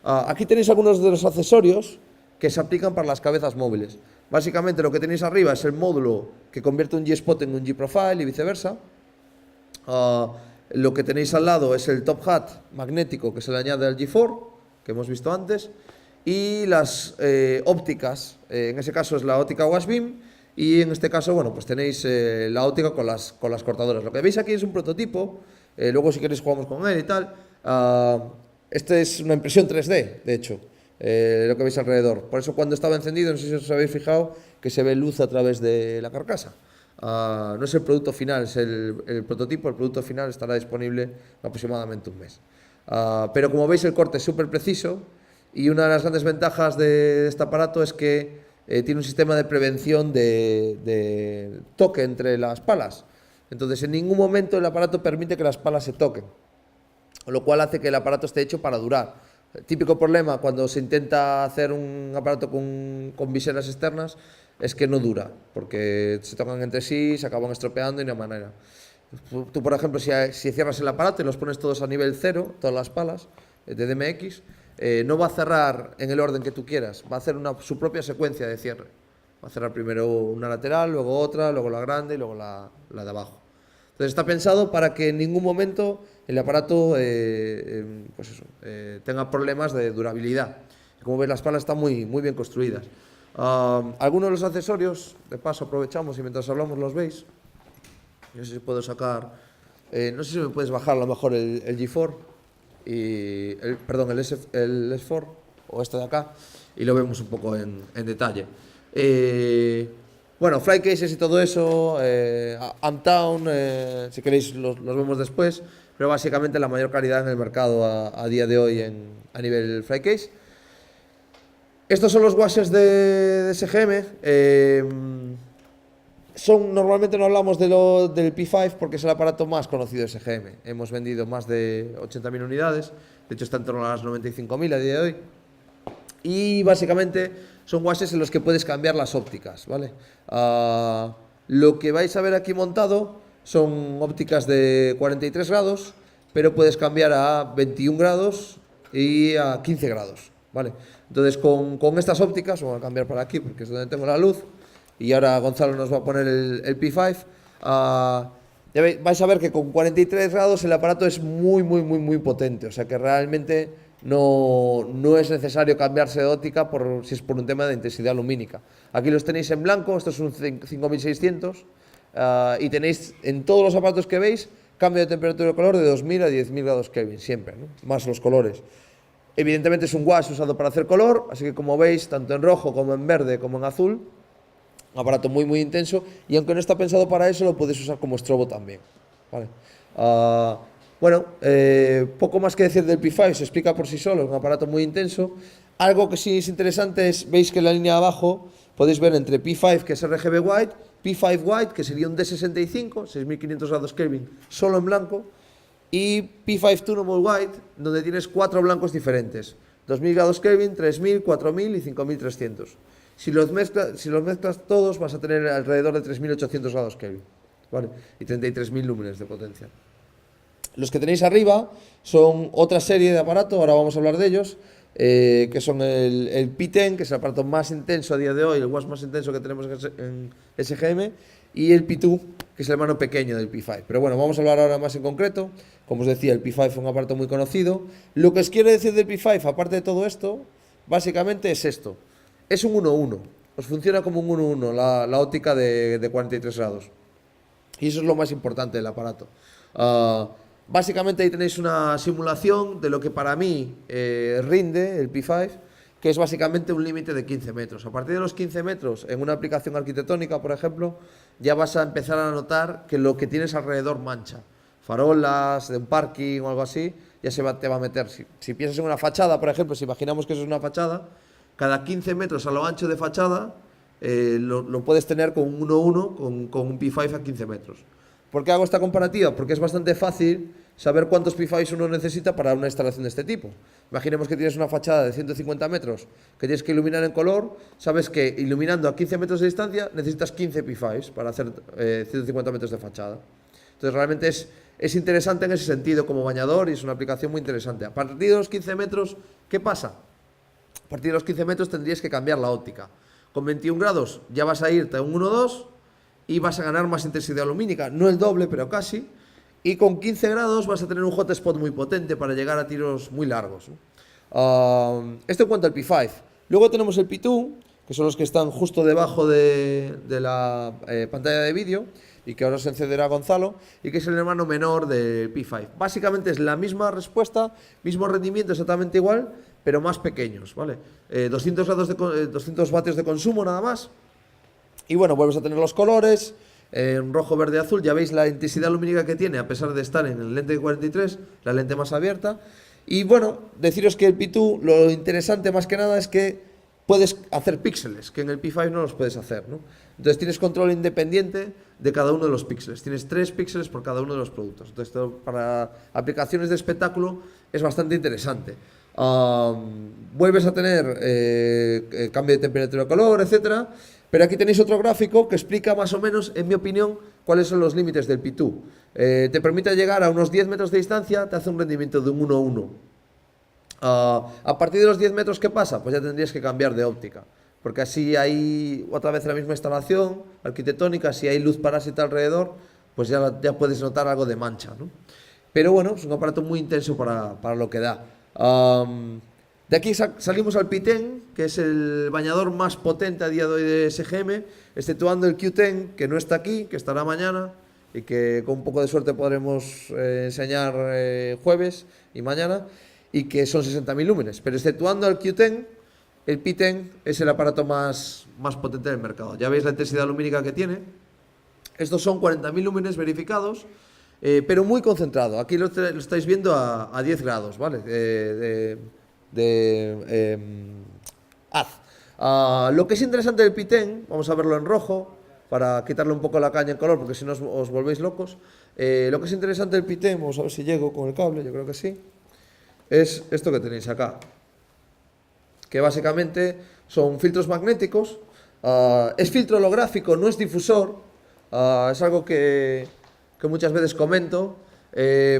Aquí tenéis algunos de los accesorios que se aplican para las cabezas móviles. Básicamente lo que tenéis arriba es el módulo que convierte un G-Spot en un G-Profile y viceversa. Lo que tenéis al lado es el top hat magnético que se le añade al G4, que hemos visto antes. Y las ópticas, en ese caso es la óptica wash beam y en este caso, bueno, pues tenéis la óptica con las cortadoras. Lo que veis aquí es un prototipo, luego si queréis jugamos con él y tal. Este es una impresión 3D, de hecho, lo que veis alrededor. Por eso cuando estaba encendido, no sé si os habéis fijado, que se ve luz a través de la carcasa. No es el producto final, es el prototipo. El producto final estará disponible aproximadamente un mes. Pero como veis el corte es súper preciso. Y una de las grandes ventajas de este aparato es que tiene un sistema de prevención de toque entre las palas. Entonces, en ningún momento el aparato permite que las palas se toquen, lo cual hace que el aparato esté hecho para durar. El típico problema cuando se intenta hacer un aparato con viseras externas es que no dura, porque se tocan entre sí, se acaban estropeando y no hay manera. Tú, por ejemplo, si cierras el aparato y los pones todos a nivel 0, todas las palas de DMX, no va a cerrar en el orden que tú quieras, va a hacer su propia secuencia de cierre. Va a cerrar primero una lateral, luego otra, luego la grande y luego la de abajo. Entonces está pensado para que en ningún momento el aparato tenga problemas de durabilidad. Como ves, las palas están muy bien construidas. Algunos de los accesorios, de paso aprovechamos y mientras hablamos los veis. No sé si puedo sacar, no sé si me puedes bajar a lo mejor el G4. El S4 o este de acá y lo vemos un poco en detalle. Bueno, fly cases y todo eso, Uptown, si queréis los vemos después, pero básicamente la mayor calidad en el mercado a día de hoy a nivel fly case. Estos son los washers de SGM. Normalmente no hablamos del P5 porque es el aparato más conocido de SGM. Hemos vendido más de 80.000 unidades, de hecho está en torno a las 95.000 a día de hoy. Y básicamente son washes en los que puedes cambiar las ópticas, ¿vale? Lo que vais a ver aquí montado son ópticas de 43 grados, pero puedes cambiar a 21 grados y a 15 grados, ¿vale? Entonces con estas ópticas, voy a cambiar para aquí porque es donde tengo la luz, y ahora Gonzalo nos va a poner el P5, ya vais a ver que con 43 grados el aparato es muy potente, o sea que realmente no es necesario cambiarse de óptica si es por un tema de intensidad lumínica. Aquí los tenéis en blanco, esto es un 5600, y tenéis en todos los aparatos que veis cambio de temperatura de color de 2000 a 10.000 grados Kelvin, siempre, ¿no? Más los colores. Evidentemente es un wash usado para hacer color, así que como veis, tanto en rojo como en verde como en azul, un aparato muy intenso, y aunque no está pensado para eso, lo podéis usar como estrobo también, ¿vale? Bueno, poco más que decir del P5, se explica por sí solo, es un aparato muy intenso. Algo que sí es interesante es, veis que en la línea de abajo podéis ver entre P5, que es RGB White, P5 White, que sería un D65, 6500 grados Kelvin, solo en blanco, y P5 Tunable White, donde tienes 4 blancos diferentes, 2000 grados Kelvin, 3000, 4000 y 5300. Si los mezclas todos, vas a tener alrededor de 3800 grados Kelvin, ¿vale? Y 33.000 lúmenes de potencia. Los que tenéis arriba son otra serie de aparatos, ahora vamos a hablar de ellos, que son el P10, que es el aparato más intenso a día de hoy, el wash más intenso que tenemos en SGM, y el P2, que es el hermano pequeño del P5. Pero bueno, vamos a hablar ahora más en concreto. Como os decía, el P5 fue un aparato muy conocido. Lo que os quiero decir del P5, aparte de todo esto, básicamente es esto. Es un 1:1, os funciona como un 1:1 la óptica de 43 grados. Y eso es lo más importante del aparato. Básicamente ahí tenéis una simulación de lo que para mí rinde el P5, que es básicamente un límite de 15 metros. A partir de los 15 metros, en una aplicación arquitectónica, por ejemplo, ya vas a empezar a notar que lo que tienes alrededor mancha. Farolas de un parking o algo así, ya te va a meter. Si piensas en una fachada, por ejemplo, si imaginamos que eso es una fachada, cada 15 metros a lo ancho de fachada lo puedes tener con un 1:1, con un P5 a 15 metros. ¿Por qué hago esta comparativa? Porque es bastante fácil saber cuántos P5s uno necesita para una instalación de este tipo. Imaginemos que tienes una fachada de 150 metros que tienes que iluminar en color, sabes que iluminando a 15 metros de distancia necesitas 15 P5s para hacer 150 metros de fachada. Entonces realmente es interesante en ese sentido como bañador y es una aplicación muy interesante. A partir de los 15 metros, ¿qué pasa? A partir de los 15 metros tendrías que cambiar la óptica. Con 21 grados ya vas a irte a un 1:2 y vas a ganar más intensidad lumínica, no el doble, pero casi. Y con 15 grados vas a tener un hotspot muy potente para llegar a tiros muy largos, ¿no? Esto en cuanto al P5. Luego tenemos el P2, que son los que están justo debajo de la pantalla de vídeo y que ahora se encenderá Gonzalo, y que es el hermano menor del P5. Básicamente es la misma respuesta, mismo rendimiento, exactamente igual, pero más pequeños, ¿vale? 200 vatios de consumo nada más. Y bueno, vuelves a tener los colores, en rojo, verde, azul. Ya veis la intensidad lumínica que tiene, a pesar de estar en el lente de 43, la lente más abierta. Y bueno, deciros que el P2, lo interesante más que nada es que puedes hacer píxeles, que en el P5 no los puedes hacer, ¿no? Entonces tienes control independiente de cada uno de los píxeles. Tienes 3 píxeles por cada uno de los productos. Entonces esto para aplicaciones de espectáculo es bastante interesante. Vuelves a tener cambio de temperatura de color, etcétera. Pero aquí tenéis otro gráfico que explica más o menos, en mi opinión, cuáles son los límites del P2. Te permite llegar a unos 10 metros de distancia, te hace un rendimiento de un 1:1. A partir de los 10 metros, ¿qué pasa? Pues ya tendrías que cambiar de óptica. Porque así hay otra vez la misma instalación arquitectónica, si hay luz parásita alrededor, pues ya puedes notar algo de mancha, ¿no? Pero bueno, es un aparato muy intenso para lo que da. De aquí salimos al P10, que es el bañador más potente a día de hoy de SGM, exceptuando el Q10, que no está aquí, que estará mañana y que con un poco de suerte podremos enseñar jueves y mañana, y que son 60.000 lúmenes. Pero exceptuando el Q10, el P10 es el aparato más potente del mercado. Ya veis la intensidad lumínica que tiene. Estos son 40.000 lúmenes verificados, pero muy concentrado. Aquí lo estáis viendo a 10 grados, ¿vale? Lo que es interesante del P10, vamos a verlo en rojo para quitarle un poco la caña en color, porque si no os volvéis locos. Lo que es interesante del P10, vamos a ver si llego con el cable, yo creo que sí, es esto que tenéis acá, que básicamente son filtros magnéticos, es filtro holográfico, no es difusor, es algo que muchas veces comento,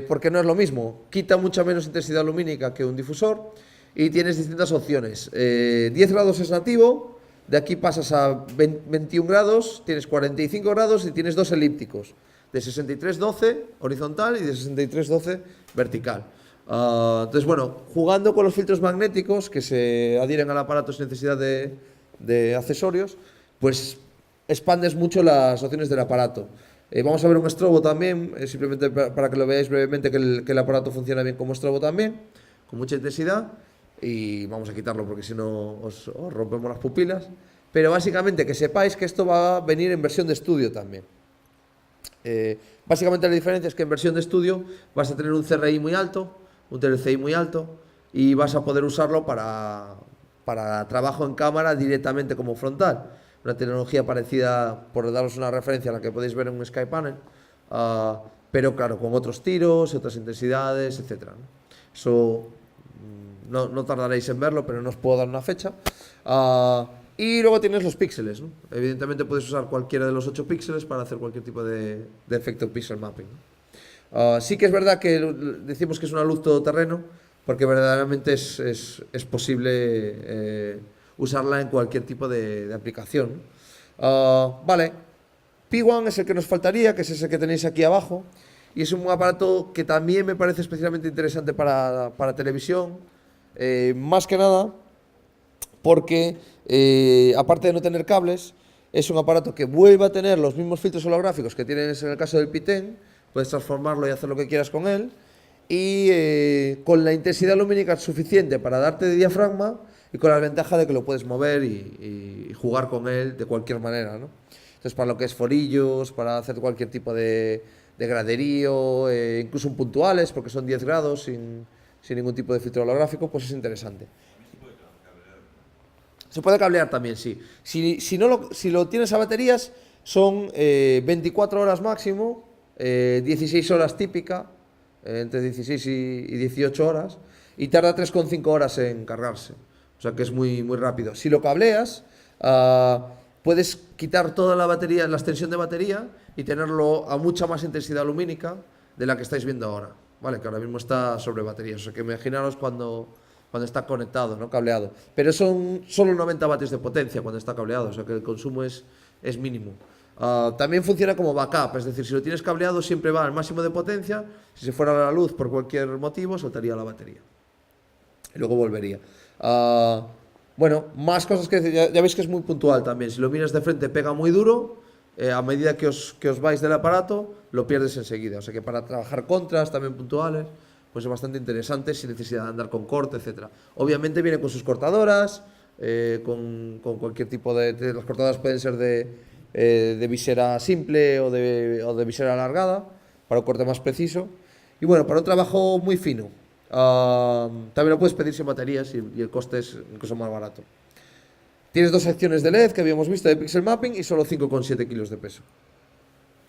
porque no es lo mismo, quita mucha menos intensidad lumínica que un difusor y tienes distintas opciones. 10 grados es nativo, de aquí pasas a 21 grados, tienes 45 grados y tienes dos elípticos, de 63-12 horizontal y de 63-12 vertical. Entonces, bueno, jugando con los filtros magnéticos que se adhieren al aparato sin necesidad de accesorios, pues expandes mucho las opciones del aparato. Vamos a ver un estrobo también, simplemente para que lo veáis brevemente, que el aparato funciona bien como estrobo también, con mucha intensidad, y vamos a quitarlo porque si no os rompemos las pupilas. Pero básicamente que sepáis que esto va a venir en versión de estudio también. Básicamente la diferencia es que en versión de estudio vas a tener un CRI muy alto, un TLCI muy alto, y vas a poder usarlo para trabajo en cámara directamente como frontal. Una tecnología parecida, por daros una referencia, a la que podéis ver en un SkyPanel, pero claro, con otros tiros, otras intensidades, etc. Eso no tardaréis en verlo, pero no os puedo dar una fecha. Y luego tienes los píxeles, ¿no? Evidentemente puedes usar cualquiera de los 8 píxeles para hacer cualquier tipo de efecto pixel mapping, ¿no? Sí que es verdad que decimos que es una luz todoterreno, porque verdaderamente es posible usarla en cualquier tipo de aplicación. Vale, P1 es el que nos faltaría, que es ese que tenéis aquí abajo, y es un aparato que también me parece especialmente interesante para televisión, más que nada porque, aparte de no tener cables, es un aparato que vuelve a tener los mismos filtros holográficos que tienes en el caso del P10, puedes transformarlo y hacer lo que quieras con él, y con la intensidad lumínica suficiente para darte de diafragma y con la ventaja de que lo puedes mover y jugar con él de cualquier manera, ¿no? Entonces, para lo que es forillos, para hacer cualquier tipo de graderío, incluso en puntuales, porque son 10 grados sin ningún tipo de filtro holográfico, pues es interesante. Se puede cablear también, sí. Si lo tienes a baterías, son 24 horas máximo, 16 horas típica, entre 16 y 18 horas, y tarda 3,5 horas en cargarse. O sea que es muy, muy rápido. Si lo cableas, puedes quitar toda la batería, la extensión de batería, y tenerlo a mucha más intensidad lumínica de la que estáis viendo ahora, ¿vale? Que ahora mismo está sobre baterías. O sea que imaginaros cuando está conectado, ¿no? Cableado. Pero son solo 90 vatios de potencia cuando está cableado, o sea que el consumo es mínimo. También funciona como backup, es decir, si lo tienes cableado siempre va al máximo de potencia, si se fuera la luz por cualquier motivo saltaría la batería y luego volvería. Bueno, más cosas que decir, ya veis que es muy puntual también, si lo miras de frente pega muy duro, a medida que os vais del aparato lo pierdes enseguida, o sea que para trabajar contras también puntuales, pues es bastante interesante sin necesidad de andar con corte, etcétera. Obviamente viene con sus cortadoras, con cualquier tipo de... Las cortadoras pueden ser de visera simple o de visera alargada, para un corte más preciso. Y bueno, para un trabajo muy fino. También lo puedes pedir sin baterías y el coste es incluso más barato. Tienes dos secciones de LED que habíamos visto de pixel mapping y solo 5,7 kilos de peso.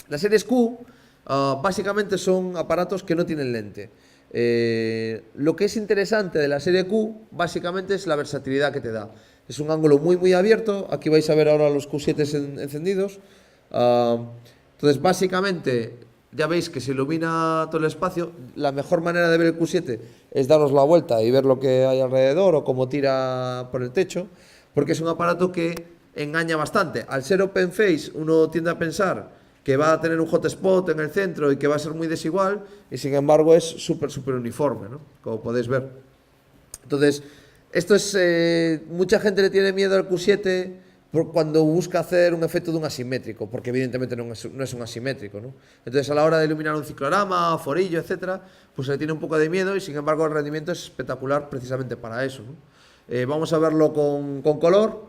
Las series Q básicamente son aparatos que no tienen lente. Lo que es interesante de la serie Q básicamente es la versatilidad que te da. Es un ángulo muy muy abierto. Aquí vais a ver ahora los Q7 encendidos. Entonces básicamente ya veis que se ilumina todo el espacio. La mejor manera de ver el Q7 es daros la vuelta y ver lo que hay alrededor o cómo tira por el techo, porque es un aparato que engaña bastante. Al ser open face uno tiende a pensar que va a tener un hotspot en el centro y que va a ser muy desigual, y sin embargo es súper uniforme, ¿no? Como podéis ver. Entonces, esto es... mucha gente le tiene miedo al Q7 cuando busca hacer un efecto de un asimétrico, porque evidentemente no es un asimétrico, ¿no? Entonces, a la hora de iluminar un ciclorama, forillo, etcétera, pues se le tiene un poco de miedo y sin embargo el rendimiento es espectacular precisamente para eso, ¿no? Vamos a verlo con color,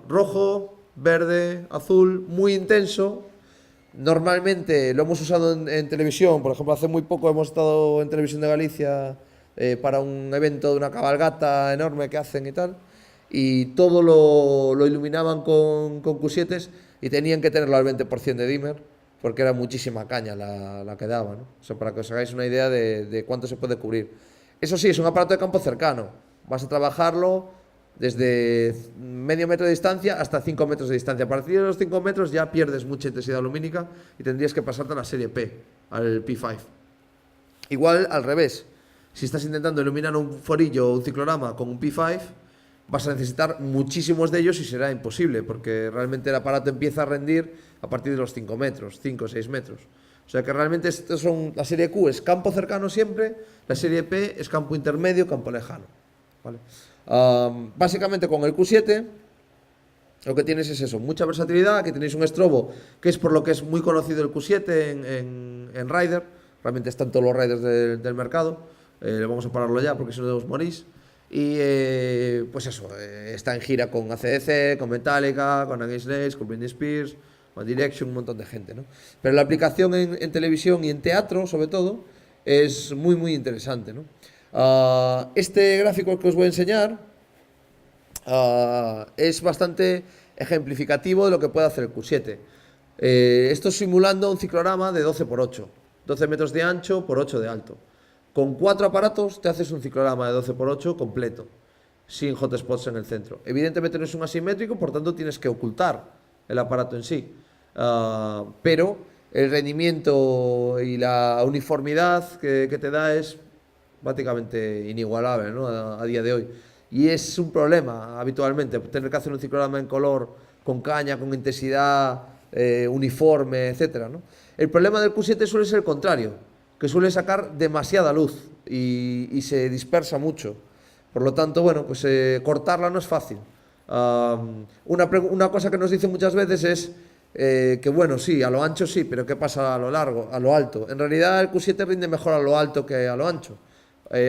rojo, verde, azul, muy intenso. Normalmente lo hemos usado en televisión, por ejemplo, hace muy poco hemos estado en Televisión de Galicia para un evento de una cabalgata enorme que hacen y tal, y todo lo iluminaban con Q7s y tenían que tenerlo al 20% de dimmer, porque era muchísima caña la que daba, ¿no? O sea, para que os hagáis una idea de cuánto se puede cubrir. Eso sí, es un aparato de campo cercano, vas a trabajarlo desde medio metro de distancia hasta 5 metros de distancia. A partir de los 5 metros ya pierdes mucha intensidad lumínica y tendrías que pasarte a la serie P, al P5. Igual al revés, si estás intentando iluminar un forillo o un ciclorama con un P5, vas a necesitar muchísimos de ellos y será imposible, porque realmente el aparato empieza a rendir a partir de los 5 metros, 5 o 6 metros. O sea que realmente la serie Q es campo cercano siempre, la serie P es campo intermedio, campo lejano. ¿Vale? Básicamente con el Q7 lo que tienes es eso, mucha versatilidad, que tenéis un estrobo, que es por lo que es muy conocido el Q7 en Rider, realmente están todos los Riders del mercado, vamos a pararlo ya porque si no os morís. Y pues eso, está en gira con AC/DC, con Metallica, con Against Slaves, con Britney Spears, One Direction, un montón de gente, ¿no? Pero la aplicación en televisión y en teatro, sobre todo, es muy, muy interesante, ¿no? Este gráfico que os voy a enseñar es bastante ejemplificativo de lo que puede hacer el Q7. Esto simulando un ciclorama de 12x8, 12 metros de ancho por 8 de alto. Con 4 aparatos te haces un ciclorama de 12x8 completo, sin hotspots en el centro. Evidentemente no es un asimétrico, por tanto tienes que ocultar el aparato en sí. Pero el rendimiento y la uniformidad que te da es prácticamente inigualable, ¿no? a día de hoy. Y es un problema habitualmente tener que hacer un ciclorama en color, con caña, con intensidad uniforme, etcétera, ¿no? El problema del Q7 suele ser el contrario, que suele sacar demasiada luz y se dispersa mucho. Por lo tanto, bueno, pues cortarla no es fácil. Una cosa que nos dicen muchas veces es que bueno, sí, a lo ancho sí, pero ¿qué pasa a lo largo, a lo alto? En realidad el Q7 rinde mejor a lo alto que a lo ancho,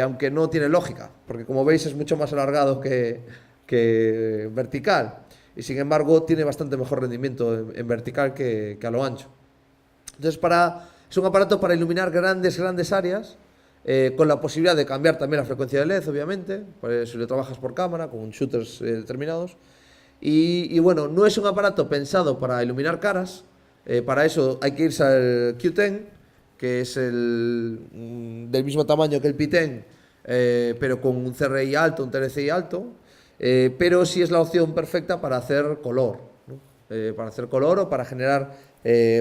aunque no tiene lógica, porque como veis es mucho más alargado que vertical, y sin embargo tiene bastante mejor rendimiento en vertical que a lo ancho. Entonces es un aparato para iluminar grandes áreas, con la posibilidad de cambiar también la frecuencia de LED, obviamente, si lo trabajas por cámara, con shooters determinados. Y bueno, no es un aparato pensado para iluminar caras, para eso hay que irse al Q10, que es del mismo tamaño que el P10, pero con un CRI alto, un TLCI alto, pero sí es la opción perfecta para hacer color, ¿no? Para hacer color o para generar,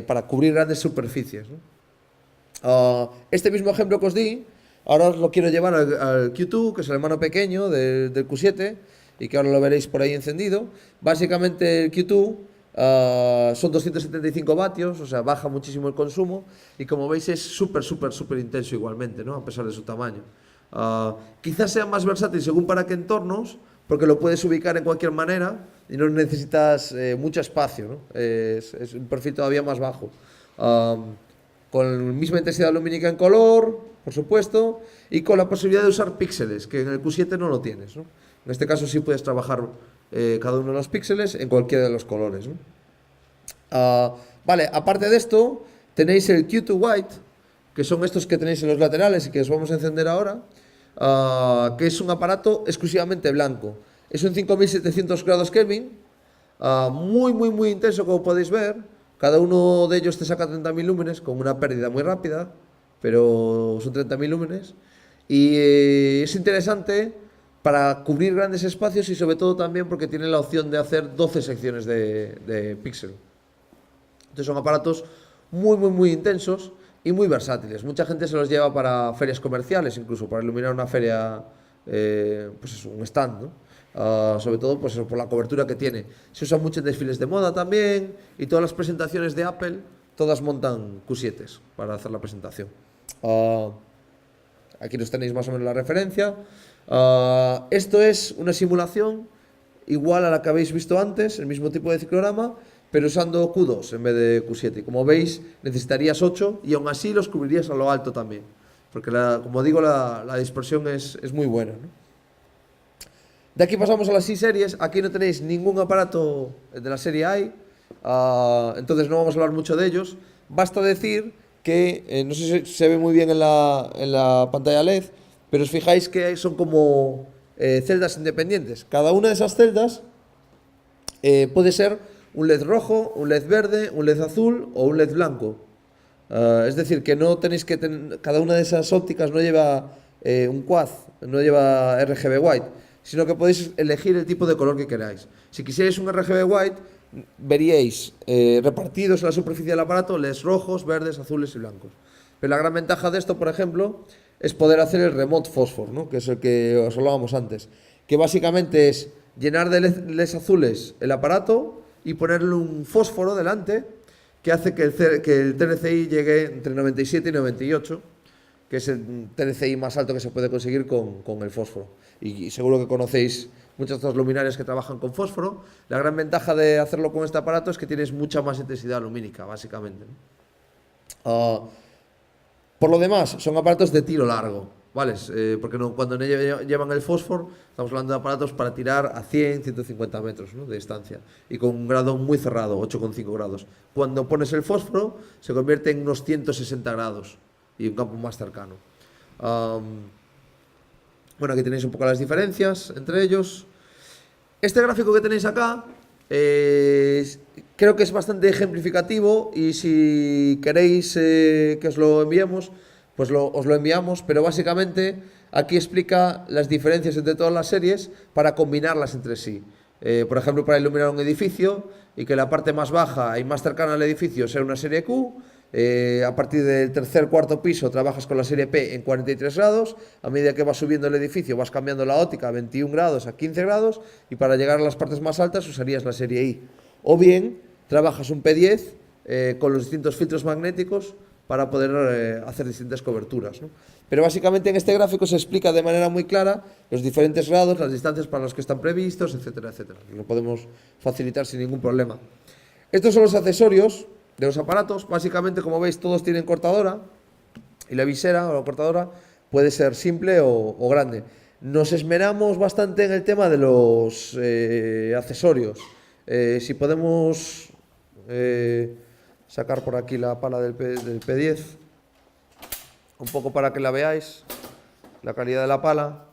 para cubrir grandes superficies, ¿no? Este mismo ejemplo que os di, ahora os lo quiero llevar al Q2, que es el hermano pequeño del Q7, y que ahora lo veréis por ahí encendido. Básicamente el Q2 son 275 vatios, o sea, baja muchísimo el consumo, y como veis es súper intenso igualmente, ¿no? A pesar de su tamaño. Quizás sea más versátil según para qué entornos, porque lo puedes ubicar en cualquier manera y no necesitas mucho espacio, ¿no? Es un perfil todavía más bajo. Con la misma intensidad lumínica en color, por supuesto, y con la posibilidad de usar píxeles, que en el Q7 no lo tienes, ¿no? En este caso sí puedes trabajar cada uno de los píxeles en cualquiera de los colores, ¿no? Vale, aparte de esto, tenéis el Q2 White, que son estos que tenéis en los laterales y que os vamos a encender ahora, que es un aparato exclusivamente blanco. Es un 5700 grados Kelvin, muy intenso, como podéis ver. Cada uno de ellos te saca 30.000 lúmenes con una pérdida muy rápida, pero son 30.000 lúmenes. Y es interesante para cubrir grandes espacios y sobre todo también porque tiene la opción de hacer 12 secciones de píxel. Entonces son aparatos muy intensos y muy versátiles. Mucha gente se los lleva para ferias comerciales, incluso para iluminar una feria, pues eso, un stand, ¿no? Sobre todo pues eso, por la cobertura que tiene. Se usan mucho en desfiles de moda también, y todas las presentaciones de Apple, todas montan Q7s para hacer la presentación. Aquí los tenéis más o menos la referencia. Esto es una simulación igual a la que habéis visto antes, el mismo tipo de ciclorama, pero usando Q2 en vez de Q7. Y como veis, necesitarías 8 y aún así los cubrirías a lo alto también, porque como digo, la dispersión es muy buena, ¿no? De aquí pasamos a las C-series. Aquí no tenéis ningún aparato de la serie I, entonces no vamos a hablar mucho de ellos. Basta decir que, no sé si se ve muy bien en la pantalla LED, pero os fijáis que son como celdas independientes. Cada una de esas celdas puede ser un LED rojo, un LED verde, un LED azul o un LED blanco. Es decir, que no tenéis cada una de esas ópticas no lleva un quad, no lleva RGB white, sino que podéis elegir el tipo de color que queráis. Si quisierais un RGB White, veríais repartidos en la superficie del aparato LEDs rojos, verdes, azules y blancos. Pero la gran ventaja de esto, por ejemplo, es poder hacer el Remote Phosphor, ¿no? Que es el que os hablábamos antes, que básicamente es llenar de LEDs azules el aparato y ponerle un fósforo delante que hace que el TNCI llegue entre 97 y 98, que es el TNCI más alto que se puede conseguir con el fósforo. Y seguro que conocéis muchas de las luminarias que trabajan con fósforo. La gran ventaja de hacerlo con este aparato es que tienes mucha más intensidad lumínica, básicamente, ¿no? Por lo demás, son aparatos de tiro largo, ¿vale? Porque cuando llevan el fósforo, estamos hablando de aparatos para tirar a 100, 150 metros, ¿no?, de distancia, y con un grado muy cerrado, 8,5 grados. Cuando pones el fósforo, se convierte en unos 160 grados y un campo más cercano. Bueno, aquí tenéis un poco las diferencias entre ellos. Este gráfico que tenéis acá creo que es bastante ejemplificativo, y si queréis que os lo enviemos, pues os lo enviamos, pero básicamente aquí explica las diferencias entre todas las series para combinarlas entre sí. Por ejemplo, para iluminar un edificio y que la parte más baja y más cercana al edificio sea una serie Q, a partir del tercer, cuarto piso trabajas con la serie P en 43 grados, a medida que vas subiendo el edificio vas cambiando la óptica a 21 grados, a 15 grados, y para llegar a las partes más altas usarías la serie I. O bien trabajas un P10 con los distintos filtros magnéticos para poder hacer distintas coberturas, ¿no? Pero básicamente en este gráfico se explica de manera muy clara los diferentes grados, las distancias para los que están previstos, etcétera, etcétera. Lo podemos facilitar sin ningún problema. Estos son los accesorios de los aparatos. Básicamente, como veis, todos tienen cortadora, y la visera o la cortadora puede ser simple o grande. Nos esmeramos bastante en el tema de los accesorios. Si podemos sacar por aquí la pala del P10, un poco para que la veáis, la calidad de la pala.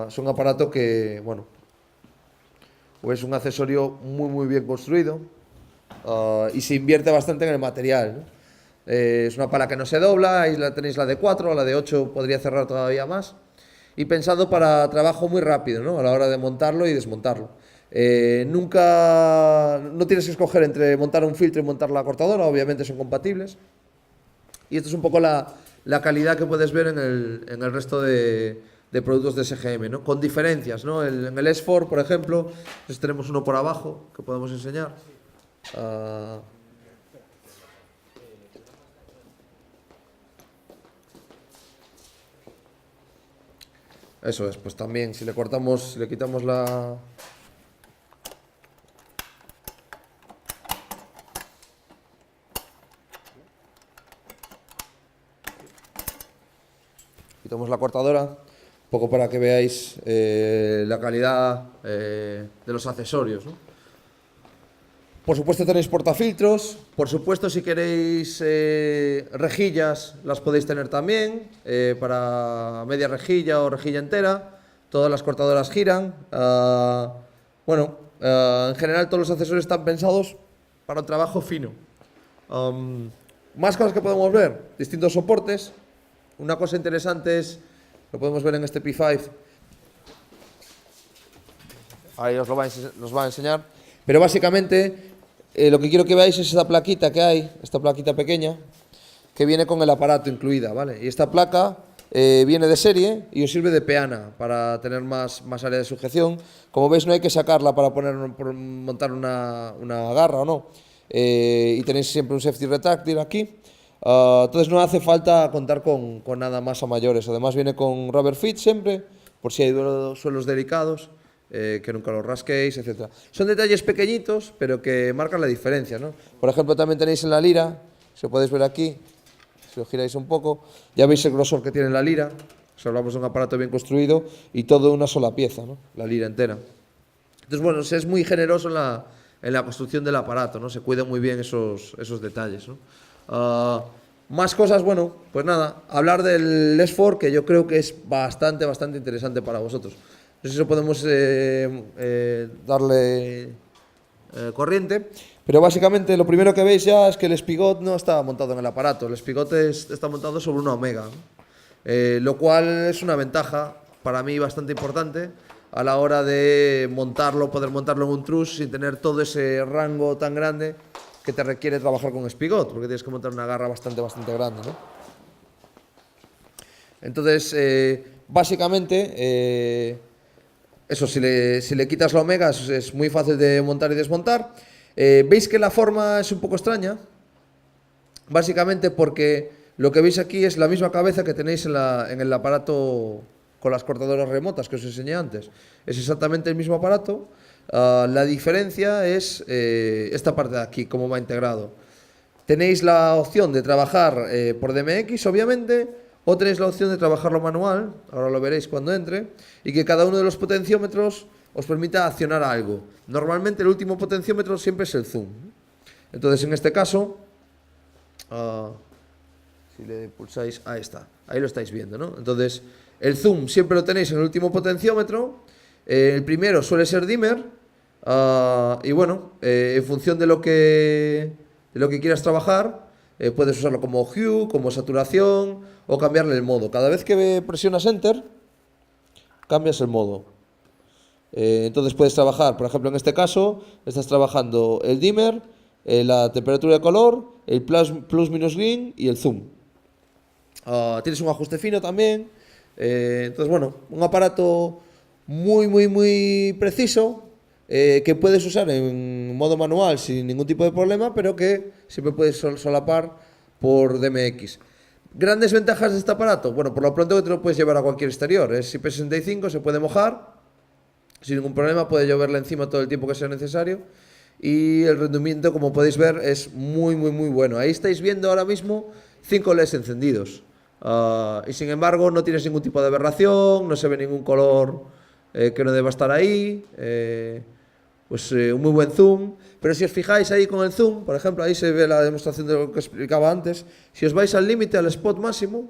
Es un aparato que, bueno, es un accesorio muy bien construido, y se invierte bastante en el material, ¿no? Es una pala que no se dobla, ahí tenéis la de 4, la de 8 podría cerrar todavía más, y pensado para trabajo muy rápido, ¿no?, a la hora de montarlo y desmontarlo. No tienes que escoger entre montar un filtro y montar la cortadora, obviamente son compatibles. Y esto es un poco la calidad que puedes ver en el resto de productos de SGM, ¿no?, con diferencias, ¿no? En el S4, por ejemplo, pues tenemos uno por abajo que podemos enseñar. Eso es, pues también si le quitamos la cortadora, un poco para que veáis la calidad de los accesorios, ¿no? Por supuesto tenéis portafiltros, por supuesto si queréis rejillas las podéis tener también, para media rejilla o rejilla entera. Todas las cortadoras giran. En general todos los accesorios están pensados para un trabajo fino. Más cosas que podemos ver, distintos soportes. Una cosa interesante es, lo podemos ver en este P5, ahí os lo va a enseñar, pero básicamente lo que quiero que veáis es esta plaquita que hay, esta plaquita pequeña, que viene con el aparato incluida, ¿vale? Y esta placa viene de serie y os sirve de peana para tener más área de sujeción. Como veis, no hay que sacarla para montar una garra o no, y tenéis siempre un safety retráctil aquí. Entonces no hace falta contar con nada más a mayores. Además viene con rubber fit siempre, por si hay suelos delicados, que nunca los rasquéis, etc. Son detalles pequeñitos, pero que marcan la diferencia, ¿no? Por ejemplo, también tenéis en la lira, si lo podéis ver aquí, si lo giráis un poco, ya veis el grosor que tiene la lira. Si hablamos de un aparato bien construido y todo una sola pieza, ¿no?, la lira entera. Entonces, bueno, se es muy generoso en la construcción del aparato, ¿no? Se cuidan muy bien esos detalles, ¿no? Más cosas, bueno, pues nada, hablar del S4, que yo creo que es bastante interesante para vosotros. No sé si podemos darle corriente, pero básicamente lo primero que veis ya es que el espigot no está montado en el aparato, el espigot está montado sobre una Omega, ¿no? Lo cual es una ventaja para mí bastante importante, a la hora de montarlo, poder montarlo en un truss sin tener todo ese rango tan grande que te requiere trabajar con Spigot, porque tienes que montar una garra bastante grande, ¿no? Entonces, básicamente, eso, si le quitas la omega es muy fácil de montar y desmontar. ¿Veis que la forma es un poco extraña? Básicamente porque lo que veis aquí es la misma cabeza que tenéis en el aparato con las cortadoras remotas que os enseñé antes. Es exactamente el mismo aparato. La diferencia es esta parte de aquí, cómo va integrado. Tenéis la opción de trabajar por DMX, obviamente, o tenéis la opción de trabajarlo manual, ahora lo veréis cuando entre, y que cada uno de los potenciómetros os permita accionar algo. Normalmente el último potenciómetro siempre es el zoom. Entonces, en este caso, si le pulsáis, ahí está, ahí lo estáis viendo, ¿no? Entonces, el zoom siempre lo tenéis en el último potenciómetro. El primero suele ser dimmer, y bueno, en función de lo que quieras trabajar, puedes usarlo como hue, como saturación o cambiarle el modo. Cada vez que presionas enter, cambias el modo. Entonces puedes trabajar, por ejemplo, en este caso, estás trabajando el dimmer, la temperatura de color, el plus minus green y el zoom. Tienes un ajuste fino también. Entonces, bueno, un aparato muy preciso, que puedes usar en modo manual sin ningún tipo de problema, pero que siempre puedes solapar por DMX. ¿Grandes ventajas de este aparato? Bueno, por lo pronto que te lo puedes llevar a cualquier exterior. Es IP65, se puede mojar sin ningún problema, puede lloverle encima todo el tiempo que sea necesario. Y el rendimiento, como podéis ver, es muy bueno. Ahí estáis viendo ahora mismo 5 LEDs encendidos. Y sin embargo no tienes ningún tipo de aberración, no se ve ningún color que no deba estar ahí. Un muy buen zoom. Pero si os fijáis ahí con el zoom, por ejemplo, ahí se ve la demostración de lo que explicaba antes. Si os vais al límite, al spot máximo,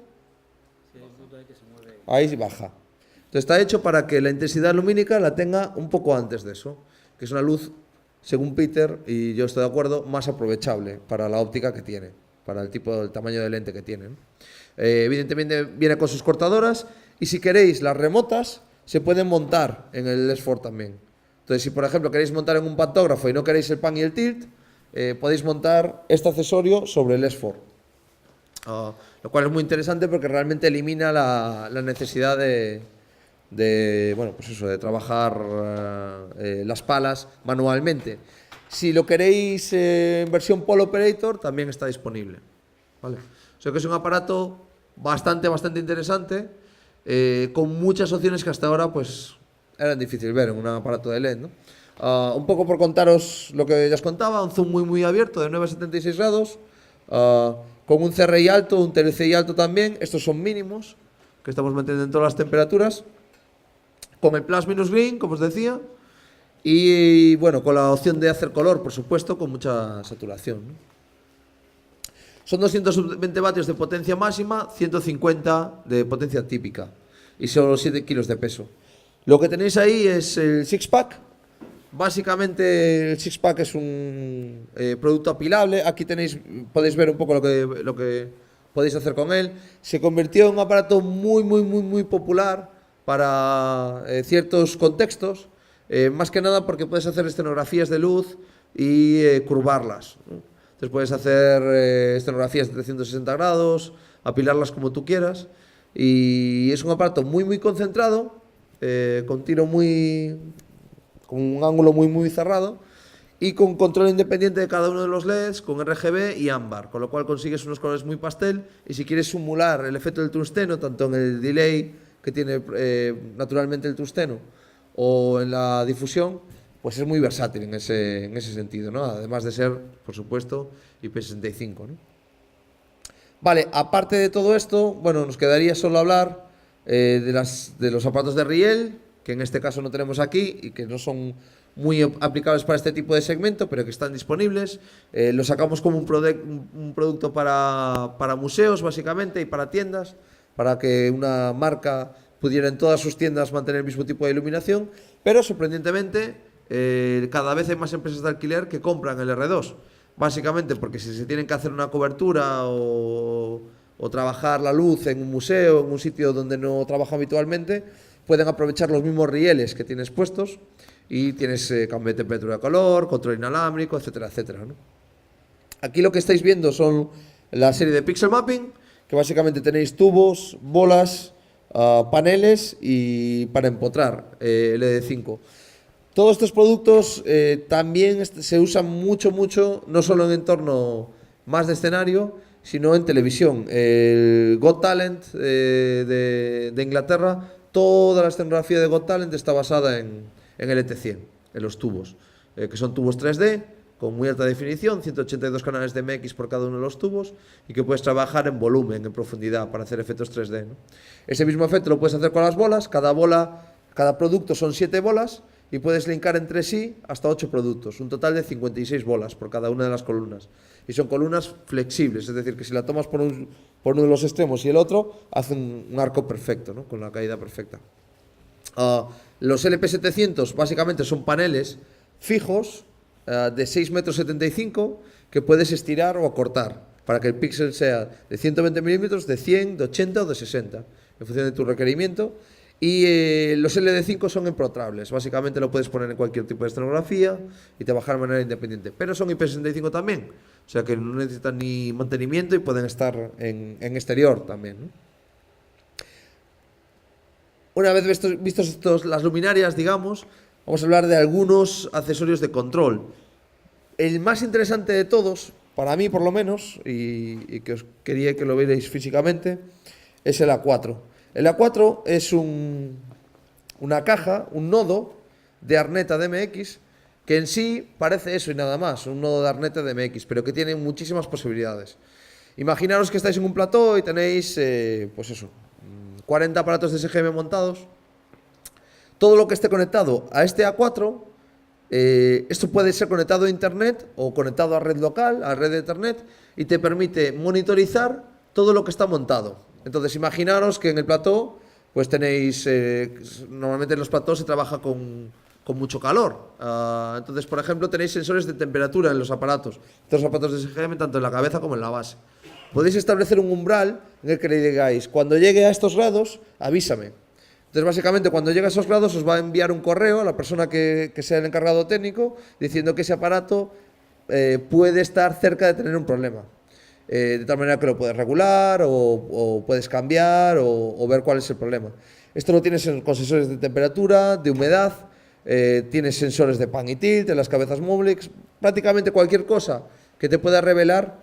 ahí baja. Entonces está hecho para que la intensidad lumínica la tenga un poco antes de eso, que es una luz, según Peter, y yo estoy de acuerdo, más aprovechable para la óptica que tiene, para el tamaño de lente que tiene, ¿no? Evidentemente viene con sus cortadoras, y si queréis las remotas se pueden montar en el S4 también. Entonces, si por ejemplo queréis montar en un pantógrafo y no queréis el pan y el tilt, podéis montar este accesorio sobre el S4, lo cual es muy interesante porque realmente elimina la necesidad de trabajar las palas manualmente. Si lo queréis en versión Pole Operator, también está disponible, ¿vale? O sea que es un aparato bastante interesante, con muchas opciones que hasta ahora pues eran difíciles ver en un aparato de LED, ¿no? Un poco por contaros lo que ya os contaba, un zoom muy abierto de 9 a 76 grados, con un CRI alto, un TLCI alto también. Estos son mínimos, que estamos manteniendo en todas las temperaturas, con el plus minus green, como os decía, y bueno, con la opción de hacer color, por supuesto, con mucha saturación, ¿no? Son 220 vatios de potencia máxima, 150 de potencia típica y solo 7 kilos de peso. Lo que tenéis ahí es el six-pack. Básicamente el six-pack es un producto apilable. Aquí podéis ver un poco lo que podéis hacer con él. Se convirtió en un aparato muy popular para ciertos contextos, más que nada porque puedes hacer escenografías de luz y curvarlas, ¿no? Entonces puedes hacer escenografías de 360 grados, apilarlas como tú quieras, y es un aparato muy concentrado, con tiro con un ángulo muy cerrado, y con control independiente de cada uno de los LEDs, con RGB y ámbar, con lo cual consigues unos colores muy pastel. Y si quieres simular el efecto del tungsteno, tanto en el delay que tiene naturalmente el tungsteno o en la difusión, pues es muy versátil en ese sentido, ¿no? Además de ser, por supuesto, IP65, ¿no? Vale, aparte de todo esto, bueno, nos quedaría solo hablar de los aparatos de riel, que en este caso no tenemos aquí y que no son muy aplicables para este tipo de segmento, pero que están disponibles. Lo sacamos como un producto para museos, básicamente, y para tiendas, para que una marca pudiera en todas sus tiendas mantener el mismo tipo de iluminación, pero sorprendentemente cada vez hay más empresas de alquiler que compran el R2, básicamente porque si se tienen que hacer una cobertura o trabajar la luz en un museo, en un sitio donde no trabaja habitualmente, pueden aprovechar los mismos rieles que tienes puestos y tienes cambio de temperatura de color, control inalámbrico, etcétera, etcétera, ¿no? Aquí lo que estáis viendo son la serie de Pixel Mapping, que básicamente tenéis tubos, bolas, paneles y para empotrar LED5. Todos estos productos también se usan mucho, no solo en entorno más de escenario, sino en televisión. El Got Talent de Inglaterra, toda la escenografía de Got Talent está basada en el ET100, en los tubos, que son tubos 3D, con muy alta definición, 182 canales de MX por cada uno de los tubos, y que puedes trabajar en volumen, en profundidad, para hacer efectos 3D, ¿no? Ese mismo efecto lo puedes hacer con las bolas. Cada producto son 7 bolas, y puedes linkar entre sí hasta 8 productos, un total de 56 bolas por cada una de las columnas. Y son columnas flexibles, es decir, que si la tomas por uno de los extremos y el otro, hace un arco perfecto, ¿no? Con la caída perfecta. Los LP700 básicamente son paneles fijos de 6,75 m que puedes estirar o acortar para que el píxel sea de 120 milímetros, de 100, de 80 o de 60, en función de tu requerimiento. Y los LD5 son empotrables, básicamente lo puedes poner en cualquier tipo de escenografía y te bajar de manera independiente, pero son IP65 también, o sea que no necesitan ni mantenimiento y pueden estar en exterior también, ¿no? Una vez vistos las luminarias, digamos, vamos a hablar de algunos accesorios de control. El más interesante de todos, para mí por lo menos, y que os quería que lo vierais físicamente, es el A4. El A4 es una caja, un nodo de Arneta DMX, que en sí parece eso y nada más, un nodo de Arneta DMX, pero que tiene muchísimas posibilidades. Imaginaros que estáis en un plató y tenéis, pues eso, 40 aparatos de SGM montados. Todo lo que esté conectado a este A4, esto puede ser conectado a internet o conectado a red local, a red de internet, y te permite monitorizar todo lo que está montado. Entonces imaginaros que en el plató pues tenéis, normalmente en los platós se trabaja con mucho calor, entonces por ejemplo tenéis sensores de temperatura en los aparatos de SGM, tanto en la cabeza como en la base. Podéis establecer un umbral en el que le digáis: cuando llegue a estos grados, avísame. Entonces básicamente cuando llegue a esos grados os va a enviar un correo a la persona que sea el encargado técnico diciendo que ese aparato puede estar cerca de tener un problema. De tal manera que lo puedes regular o puedes cambiar o ver cuál es el problema. Esto lo tienes con sensores de temperatura, de humedad, tienes sensores de pan y tilt, de las cabezas Moblix, prácticamente cualquier cosa que te pueda revelar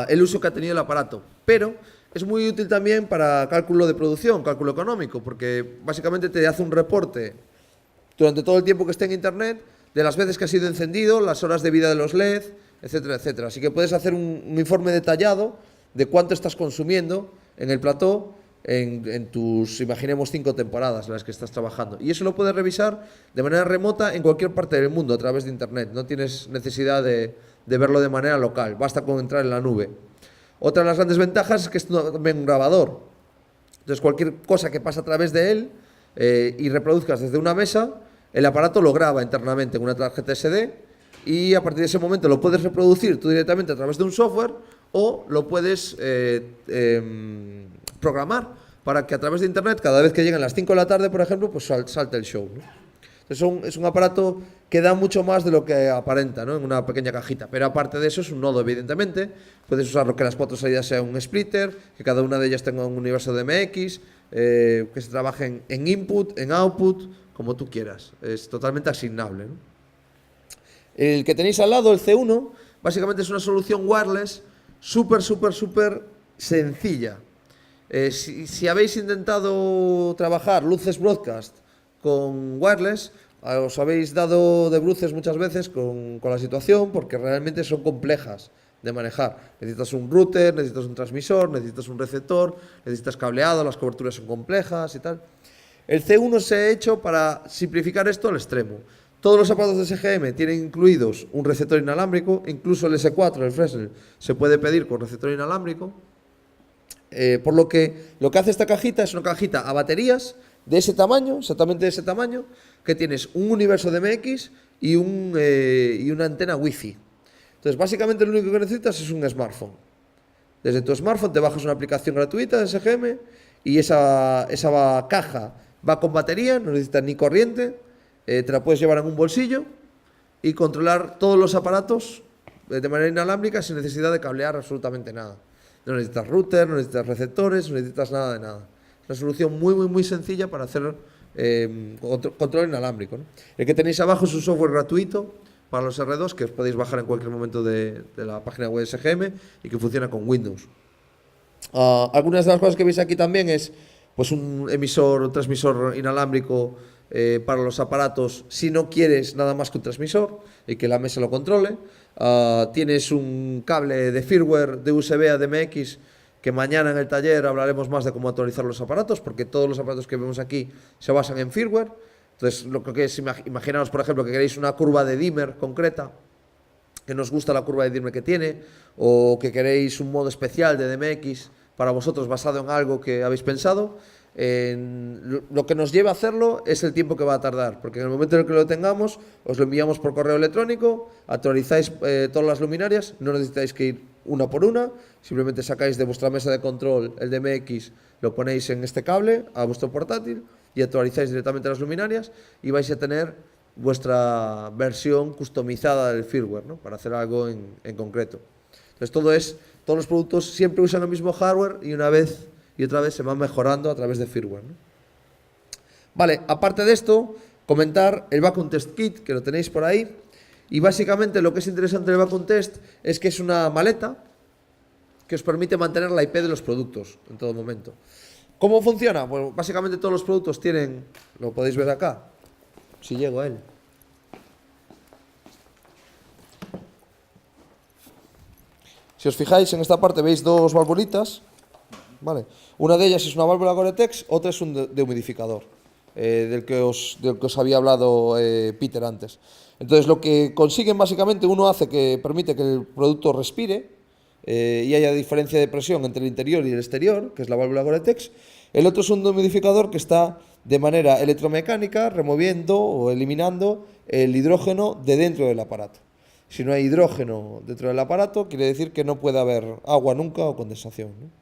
el uso que ha tenido el aparato. Pero es muy útil también para cálculo de producción, cálculo económico, porque básicamente te hace un reporte durante todo el tiempo que esté en internet de las veces que ha sido encendido, las horas de vida de los LED, etcétera, etcétera. Así que puedes hacer un informe detallado de cuánto estás consumiendo en el plató en tus, imaginemos, 5 temporadas en las que estás trabajando. Y eso lo puedes revisar de manera remota en cualquier parte del mundo a través de internet. No tienes necesidad de verlo de manera local, basta con entrar en la nube. Otra de las grandes ventajas es que es también un grabador. Entonces cualquier cosa que pasa a través de él y reproduzcas desde una mesa, el aparato lo graba internamente en una tarjeta SD y a partir de ese momento lo puedes reproducir tú directamente a través de un software o lo puedes programar para que a través de internet, cada vez que lleguen las 5 de la tarde, por ejemplo, pues salte el show, ¿no? Entonces es un aparato que da mucho más de lo que aparenta, ¿no? En una pequeña cajita. Pero aparte de eso es un nodo, evidentemente. Puedes usarlo que las 4 salidas sea un splitter, que cada una de ellas tenga un universo de MX, que se trabaje en input, en output, como tú quieras. Es totalmente asignable, ¿no? El que tenéis al lado, el C1, básicamente es una solución wireless súper sencilla. Si habéis intentado trabajar luces broadcast con wireless, os habéis dado de bruces muchas veces con la situación, porque realmente son complejas de manejar. Necesitas un router, necesitas un transmisor, necesitas un receptor, necesitas cableado, las coberturas son complejas y tal. El C1 se ha hecho para simplificar esto al extremo. Todos los aparatos de SGM tienen incluidos un receptor inalámbrico, incluso el S4, el Fresnel, se puede pedir con receptor inalámbrico. Por lo que hace esta cajita es una cajita a baterías de ese tamaño, exactamente de ese tamaño, que tienes un universo de MX y una antena Wi-Fi. Entonces, básicamente lo único que necesitas es un smartphone. Desde tu smartphone te bajas una aplicación gratuita de SGM y esa caja Va con batería, no necesita ni corriente, te la puedes llevar en un bolsillo y controlar todos los aparatos de manera inalámbrica sin necesidad de cablear absolutamente nada. No necesitas router, no necesitas receptores, no necesitas nada de nada. Es una solución muy sencilla para hacer control inalámbrico, ¿no? El que tenéis abajo es un software gratuito para los R2 que os podéis bajar en cualquier momento de la página web de SGM y que funciona con Windows. Algunas de las cosas que veis aquí también es pues un emisor o transmisor inalámbrico para los aparatos si no quieres nada más que un transmisor y que la mesa lo controle. Tienes un cable de firmware de USB a DMX que mañana en el taller hablaremos más de cómo actualizar los aparatos, porque todos los aparatos que vemos aquí se basan en firmware. Entonces, lo que es, imaginaos, por ejemplo, que queréis una curva de dimmer concreta, que nos gusta la curva de dimmer que tiene, o que queréis un modo especial de DMX para vosotros basado en algo que habéis pensado. Lo que nos lleva a hacerlo es el tiempo que va a tardar, porque en el momento en el que lo tengamos, os lo enviamos por correo electrónico, actualizáis todas las luminarias, no necesitáis que ir una por una, simplemente sacáis de vuestra mesa de control el DMX, lo ponéis en este cable a vuestro portátil y actualizáis directamente las luminarias y vais a tener vuestra versión customizada del firmware, ¿no? Para hacer algo en concreto. Entonces todos los productos siempre usan el mismo hardware y una vez y otra vez se van mejorando a través de firmware, ¿no? Vale, aparte de esto, comentar el Vacuum Test Kit, que lo tenéis por ahí. Y básicamente lo que es interesante del Vacuum Test es que es una maleta que os permite mantener la IP de los productos en todo momento. ¿Cómo funciona? Bueno, básicamente todos los productos tienen, lo podéis ver acá, si llego a él. Si os fijáis en esta parte veis dos valvulitas, ¿vale? Una de ellas es una válvula Gore-Tex, otra es un dehumidificador, del que os había hablado Peter antes. Entonces lo que consiguen básicamente, uno permite que el producto respire y haya diferencia de presión entre el interior y el exterior, que es la válvula Gore-Tex. El otro es un dehumidificador que está de manera electromecánica removiendo o eliminando el hidrógeno de dentro del aparato. Si no hay hidrógeno dentro del aparato, quiere decir que no puede haber agua nunca o condensación, ¿no?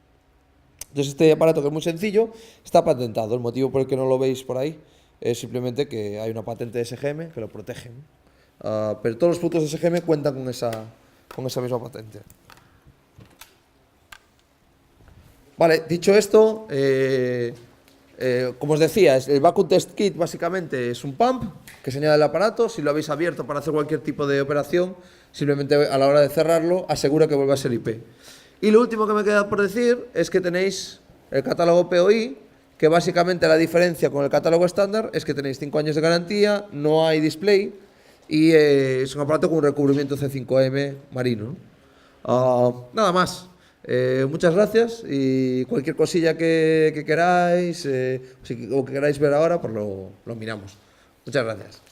Entonces este aparato, que es muy sencillo, está patentado. El motivo por el que no lo veis por ahí es simplemente que hay una patente de SGM que lo protege, ¿no? Pero todos los productos de SGM cuentan con esa misma patente. Vale, dicho esto, como os decía, el Vacuum Test Kit básicamente es un pump que se añade al aparato. Si lo habéis abierto para hacer cualquier tipo de operación, simplemente a la hora de cerrarlo, asegura que vuelva a ser IP. Y lo último que me queda por decir es que tenéis el catálogo POI, que básicamente la diferencia con el catálogo estándar es que tenéis 5 años de garantía, no hay display y es un aparato con un recubrimiento C5M marino, ¿no? Nada más. Muchas gracias y cualquier cosilla que queráis o que queráis ver ahora, pues lo miramos. Muchas gracias.